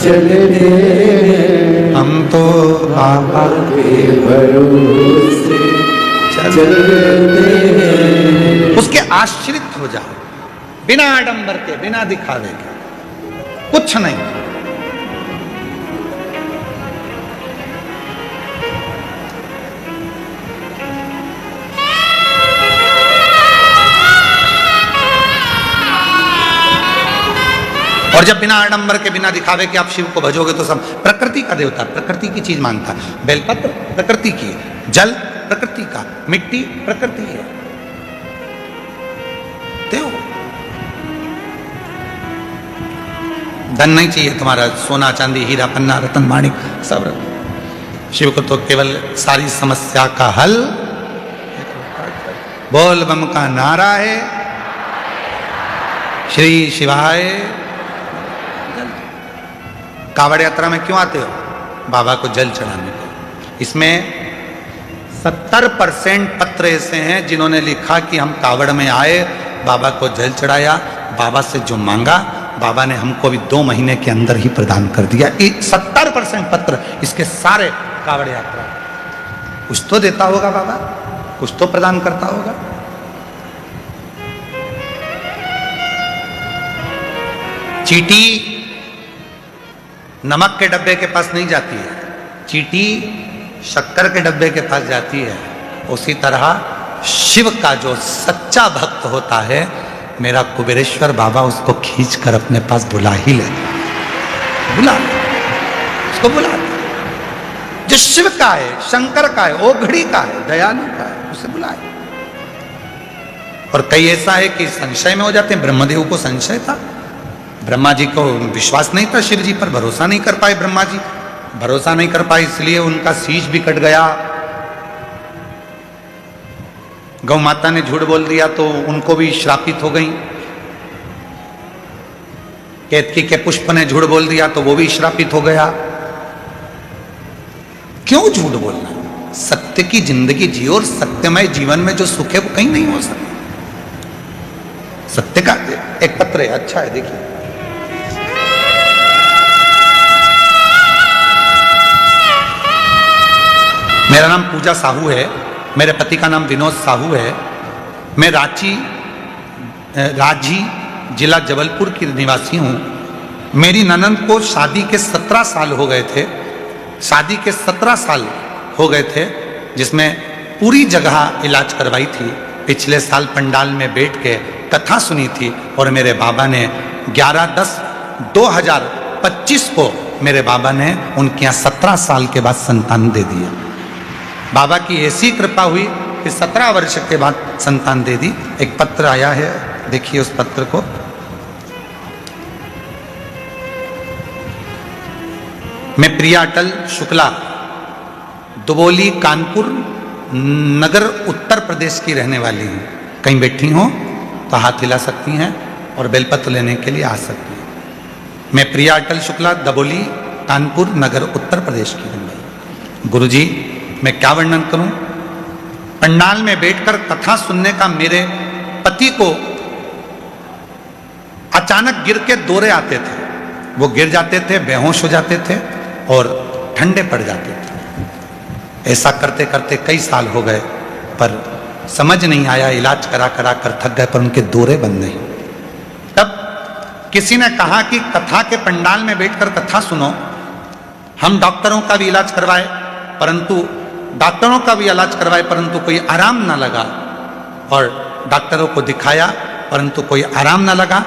चलते हैं।
हम तो बाबा
के भरोसे चलते हैं।
उसके आश्रित हो जाओ, बिना आडंबर के, बिना दिखावे के, कुछ नहीं। और जब बिना आडंबर के, बिना दिखावे के आप शिव को भजोगे तो सब प्रकृति का देवता, प्रकृति की चीज मांगता है। बेलपत्र प्रकृति की है, जल प्रकृति का, मिट्टी प्रकृति है। देव धन नहीं चाहिए तुम्हारा, सोना चांदी हीरा पन्ना रतन माणिक सब। शिव को तो केवल सारी समस्या का हल बोल बम का नारा है, श्री शिवाय। कावड़ यात्रा में क्यों आते हो? बाबा को जल चढ़ाने को। इसमें 70% पत्र ऐसे हैं जिन्होंने लिखा कि हम कावड़ में आए, बाबा को जल चढ़ाया, बाबा से जो मांगा बाबा ने हमको भी 2 महीने के अंदर ही प्रदान कर दिया। 70% पत्र इसके सारे कावड़ यात्रा। कुछ तो देता होगा बाबा, कुछ तो प्रदान करता होगा। चीटी नमक के डब्बे के पास नहीं जाती है, चीटी शक्कर के डब्बे के पास जाती है। उसी तरह शिव का जो सच्चा भक्त होता है, मेरा कुबेरेश्वर बाबा उसको खींच कर अपने पास बुला ही ले, बुला उसको बुला। जो शिव का है, शंकर का है, ओघड़ी का है, दयालु का है, उसे बुलाए। और कई ऐसा है कि संशय में हो जाते हैं। ब्रह्मदेव को संशय था, ब्रह्मा जी को विश्वास नहीं था, शिव जी पर भरोसा नहीं कर पाए। ब्रह्मा जी भरोसा नहीं कर पाए, इसलिए उनका शीश भी कट गया। गौ माता ने झूठ बोल दिया तो उनको भी श्रापित हो गई। केतकी के पुष्प ने झूठ बोल दिया तो वो भी श्रापित हो गया। क्यों झूठ बोलना? सत्य की जिंदगी जियो और सत्यमय जीवन में जो सुख है वो कहीं नहीं हो सकता। सत्य का एक पत्र है, अच्छा है, देखिए। मेरा नाम पूजा साहू है, मेरे पति का नाम विनोद साहू है। मैं रांची जिला जबलपुर की निवासी हूँ। मेरी ननंद को शादी के 17 साल हो गए थे, शादी के 17 साल हो गए थे, जिसमें पूरी जगह इलाज करवाई थी। पिछले साल पंडाल में बैठ के कथा सुनी थी और मेरे बाबा ने 11/10/2025 को मेरे बाबा ने उनके यहाँ 17 साल के बाद संतान दे दिया। बाबा की ऐसी कृपा हुई कि 17 वर्ष के बाद संतान दे दी। एक पत्र आया है, देखिए उस पत्र को। मैं प्रिया अटल शुक्ला, दुबोली कानपुर नगर उत्तर प्रदेश की रहने वाली हूँ। कहीं बैठी हो तो हाथ हिला सकती हैं और बेलपत्र लेने के लिए आ सकती हैं। मैं प्रिया अटल शुक्ला, दबोली कानपुर नगर उत्तर प्रदेश की रहने वाली। गुरुजी, मैं क्या वर्णन करूं? पंडाल में बैठकर कथा सुनने का मेरे पति को अचानक गिर के दौरे आते थे। वो गिर जाते थे, बेहोश हो जाते थे और ठंडे पड़ जाते थे। ऐसा करते करते कई साल हो गए, पर समझ नहीं आया। इलाज करा करा कर थक गए, पर उनके दौरे बंद नहीं। तब किसी ने कहा कि कथा के पंडाल में बैठकर कथा सुनो। हम डॉक्टरों का भी इलाज करवाए, परंतु डॉक्टरों का भी इलाज करवाए, परंतु कोई आराम ना लगा। और डॉक्टरों को दिखाया, परंतु कोई आराम ना लगा।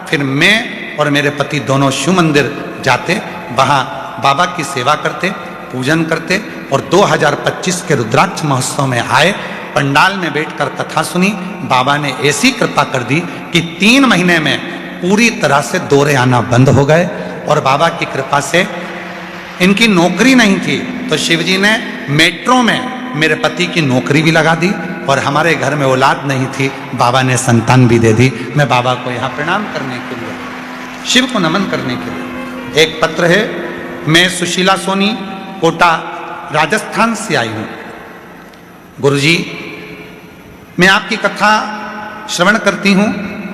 फिर मैं और मेरे पति दोनों शिव मंदिर जाते, वहाँ बाबा की सेवा करते, पूजन करते और 2025 के रुद्राक्ष महोत्सव में आए। पंडाल में बैठकर कथा सुनी। बाबा ने ऐसी कृपा कर दी कि 3 महीने में पूरी तरह से दौरे आना बंद हो गए। और बाबा की कृपा से इनकी नौकरी नहीं थी तो शिवजी ने मेट्रो में मेरे पति की नौकरी भी लगा दी। और हमारे घर में औलाद नहीं थी, बाबा ने संतान भी दे दी। मैं बाबा को यहाँ प्रणाम करने के लिए, शिव को नमन करने के लिए। एक पत्र है, मैं सुशीला सोनी, कोटा राजस्थान से आई हूँ। गुरुजी, मैं आपकी कथा श्रवण करती हूँ।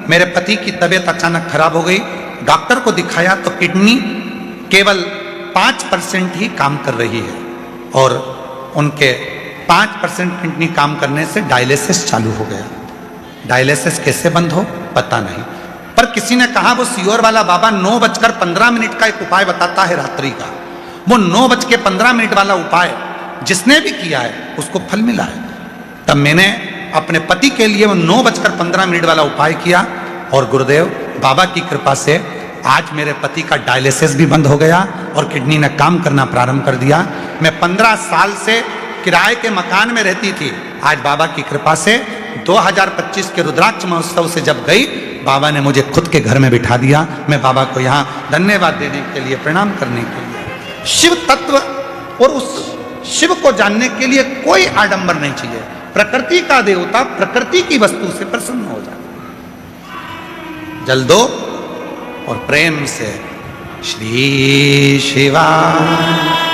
मेरे पति की तबीयत अचानक खराब हो गई। डॉक्टर को दिखाया तो किडनी केवल 5% ही काम कर रही है और उनके 5% किडनी काम करने से डायलिसिस चालू हो गया। डायलिसिस कैसे बंद हो पता नहीं, पर किसी ने कहा वो सियोर वाला बाबा 9:15 का एक उपाय बताता है रात्रि का। वो 9:15 वाला उपाय जिसने भी किया है उसको फल मिला है। तब मैंने अपने पति के लिए वो 9:15 वाला उपाय किया और गुरुदेव बाबा की कृपा से आज मेरे पति का डायलिसिस भी बंद हो गया और किडनी ने काम करना प्रारंभ कर दिया। मैं 15 साल से किराए के मकान में रहती थी। आज बाबा की कृपा से 2025 के रुद्राक्ष महोत्सव से जब गई, बाबा ने मुझे खुद के घर में बिठा दिया। मैं बाबा को यहाँ धन्यवाद देने के लिए, प्रणाम करने के लिए। शिव तत्व और उस शिव को जानने के लिए कोई आडंबर नहीं चाहिए। प्रकृति का देवता प्रकृति की वस्तु से प्रसन्न हो जाता। जल दो और प्रेम से श्री शिवा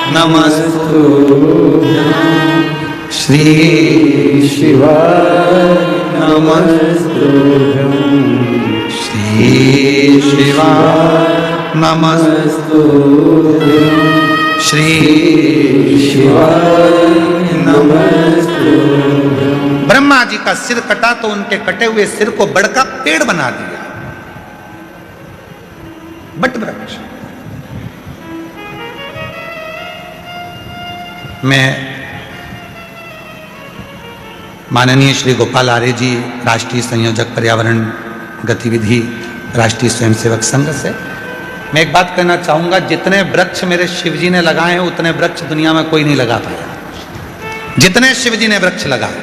नमस्तु, श्री
शिवाय नमस्तुभ्यं,
श्री शिवा नमस्तु, श्री
शिवाय नमस्तुभ्यं।
ब्रह्मा जी का सिर कटा तो उनके कटे हुए सिर को बड़ का पेड़ बना दिया, बट वृक्ष। मैं माननीय श्री गोपाल आर्य जी, राष्ट्रीय संयोजक पर्यावरण गतिविधि राष्ट्रीय स्वयंसेवक संघ से मैं एक बात कहना चाहूंगा। जितने वृक्ष मेरे शिव जी ने लगाए हैं उतने वृक्ष दुनिया में कोई नहीं लगा पाया। जितने शिव जी ने वृक्ष लगाए,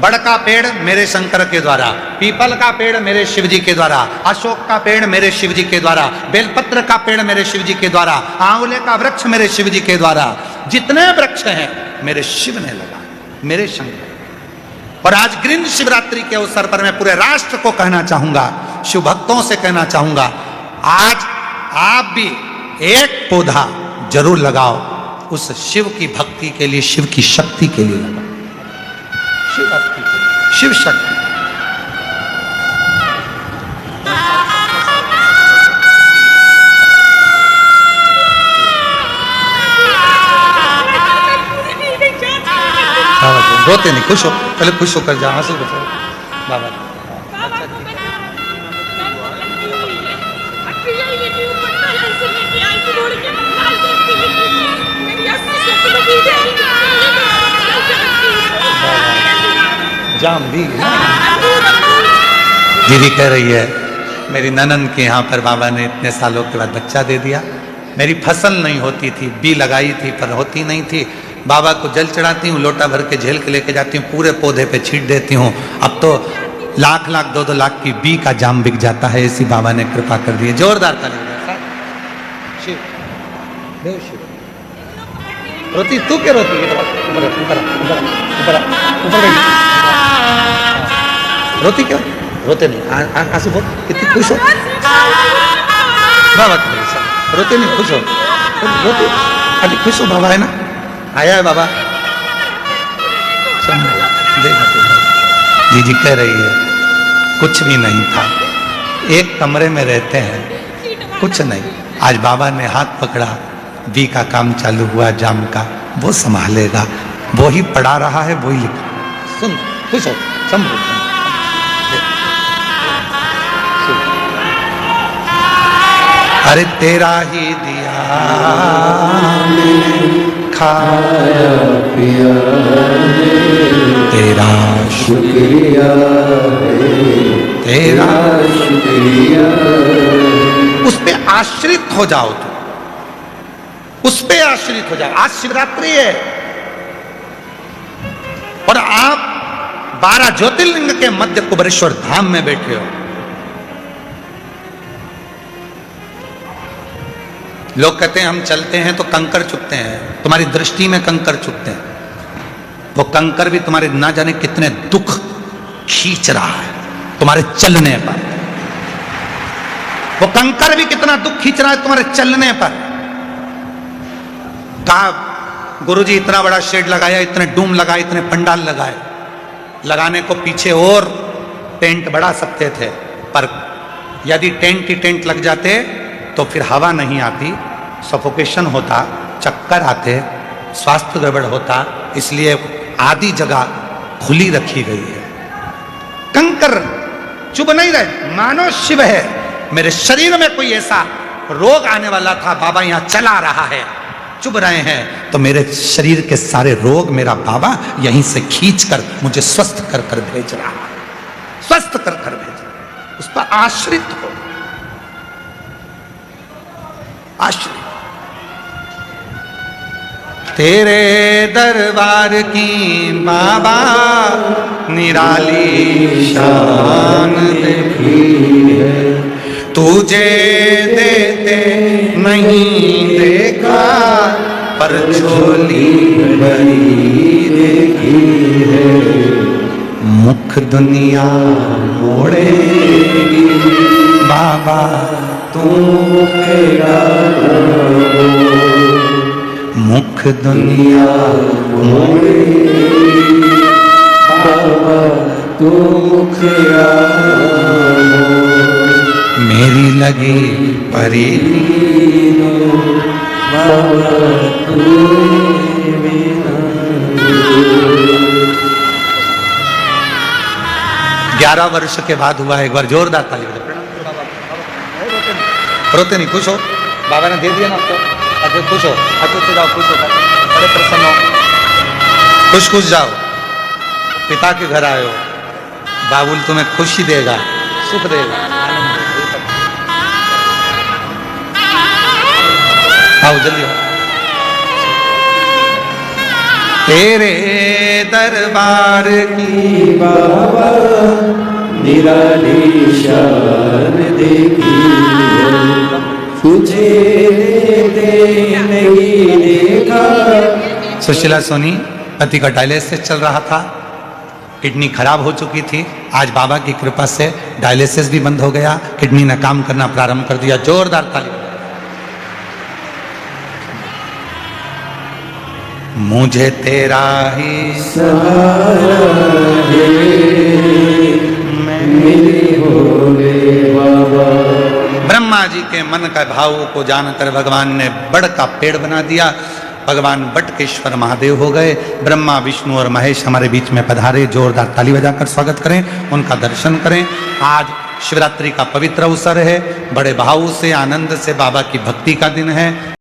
बड़ का पेड़ मेरे शंकर के द्वारा, पीपल का पेड़ मेरे शिव जी के द्वारा, अशोक का पेड़ मेरे शिव जी के द्वारा, बेलपत्र का पेड़ मेरे शिव जी के द्वारा, आंवले का वृक्ष मेरे शिव जी के द्वारा, जितने वृक्ष हैं मेरे शिव ने लगाए, मेरे शंकर। और आज ग्रीन शिवरात्रि के अवसर पर मैं पूरे राष्ट्र को कहना चाहूंगा, शिव भक्तों से कहना चाहूंगा, आज आप भी एक पौधा जरूर लगाओ, उस शिव की भक्ति के लिए, शिव की शक्ति के लिए लगाओ। शिव भक्ति, शिव शक्ति। रोते नहीं, खुश हो, पहले खुश होकर जाओ, आंसू बचाओ बाबा। जाम दी दीदी कह रही है मेरी ननन के यहाँ पर बाबा ने इतने सालों के बाद बच्चा दे दिया। मेरी फसल नहीं होती थी, बी लगाई थी पर होती नहीं थी। बाबा को जल चढ़ाती हूँ, लोटा भर के झेल के लेके जाती हूँ, पूरे पौधे पे छींट देती हूँ। अब तो लाख लाख 2-2 लाख की बी का जाम बिक जाता है। ऐसी बाबा ने कृपा कर दी है। जोरदार ताली बजाओ। शिव देव शिव। रोती तू क्या रोती है? ऊपर ऊपर ऊपर ऊपर ऊपर रोती क्यों? रोते नहीं, आंसू बहुत, कितनी खुश हो बाबा, रोते नहीं, खुश हो, रोते अभी खुश हो। बाबा है ना, आया है बाबा। जी जी कह रही है कुछ भी नहीं था, एक कमरे में रहते हैं, कुछ नहीं। आज बाबा ने हाथ पकड़ा, बी का काम चालू हुआ, जाम का, वो संभालेगा, वो ही पढ़ा रहा है, वो ही लिखा। सुन, खुश हो, संभव। अरे तेरा ही दिया खाया
पिया
तेरा
शुक्रिया
तेरा
शुक्रिया।
उस पे आश्रित हो जाओ, तो उस पे आश्रित हो जाओ। आज शिवरात्रि है और आप 12 ज्योतिर्लिंग के मध्य कुबेरेश्वर धाम में बैठे हो। लोग कहते हैं हम चलते हैं तो कंकर चुभते हैं, तुम्हारी दृष्टि में कंकर चुभते हैं। वो कंकर भी तुम्हारे ना जाने कितने दुख खींच रहा है तुम्हारे चलने पर। वो कंकर भी कितना दुख खींच रहा है तुम्हारे चलने पर। कहा गुरुजी इतना बड़ा शेड लगाया, इतने डूम लगाए, इतने पंडाल लगाए, लगाने को पीछे और टेंट बढ़ा सकते थे, पर यदि टेंट ही टेंट लग जाते तो फिर हवा नहीं आती, सफोकेशन होता, चक्कर आते, स्वास्थ्य गड़बड़ होता। इसलिए आधी जगह खुली रखी गई है। कंकर चुभ नहीं रहे, मानो शिव है। मेरे शरीर में कोई ऐसा रोग आने वाला था, बाबा यहां चला रहा है, चुभ रहे हैं, तो मेरे शरीर के सारे रोग मेरा बाबा यहीं से खींचकर मुझे स्वस्थ कर कर भेज रहा है, स्वस्थ कर कर भेज रहा है। उस पर आश्रित हो। आश्चर्य। तेरे दरबार की बाबा निराली शान देखी है, तुझे देते नहीं देखा पर झोली भरी देखी है। मुख दुनिया मोड़ेगी बाबा तू मेरा, मुख दुनिया मोड़ेगी बाबा तू मुखिया, मेरी लगी परी बाबा तू 11 वर्ष के बाद हुआ। एक बार जोरदार ताली बजाओ। रोते नहीं, खुश हो, बाबा ने दे दिया ना आपको, अच्छे खुश हो, अच्छे से जाओ, खुश हो, बड़े प्रसन्न हो, खुश खुश जाओ। पिता के घर आए हो, बाबुल तुम्हें खुशी देगा, सुख देगा, आओ जल्दी आओ। तेरे दरबार की
बाबा निराली शान देखी है, तुझे देते नहीं देखा।
सुशीला सोनी पति का डायलिसिस चल रहा था, किडनी खराब हो चुकी थी। आज बाबा की कृपा से डायलिसिस भी बंद हो गया, किडनी ने काम करना प्रारंभ कर दिया। जोरदार ताली। मुझे तेरा ही
सहारा दे, मेरे भोले बाबा।
ब्रह्मा जी के मन का भाव को जानकर भगवान ने बड़ का पेड़ बना दिया। भगवान बटकेश्वर महादेव हो गए। ब्रह्मा विष्णु और महेश हमारे बीच में पधारे। जोरदार ताली बजाकर स्वागत करें, उनका दर्शन करें। आज शिवरात्रि का पवित्र अवसर है, बड़े भाव से आनंद से बाबा की भक्ति का दिन है।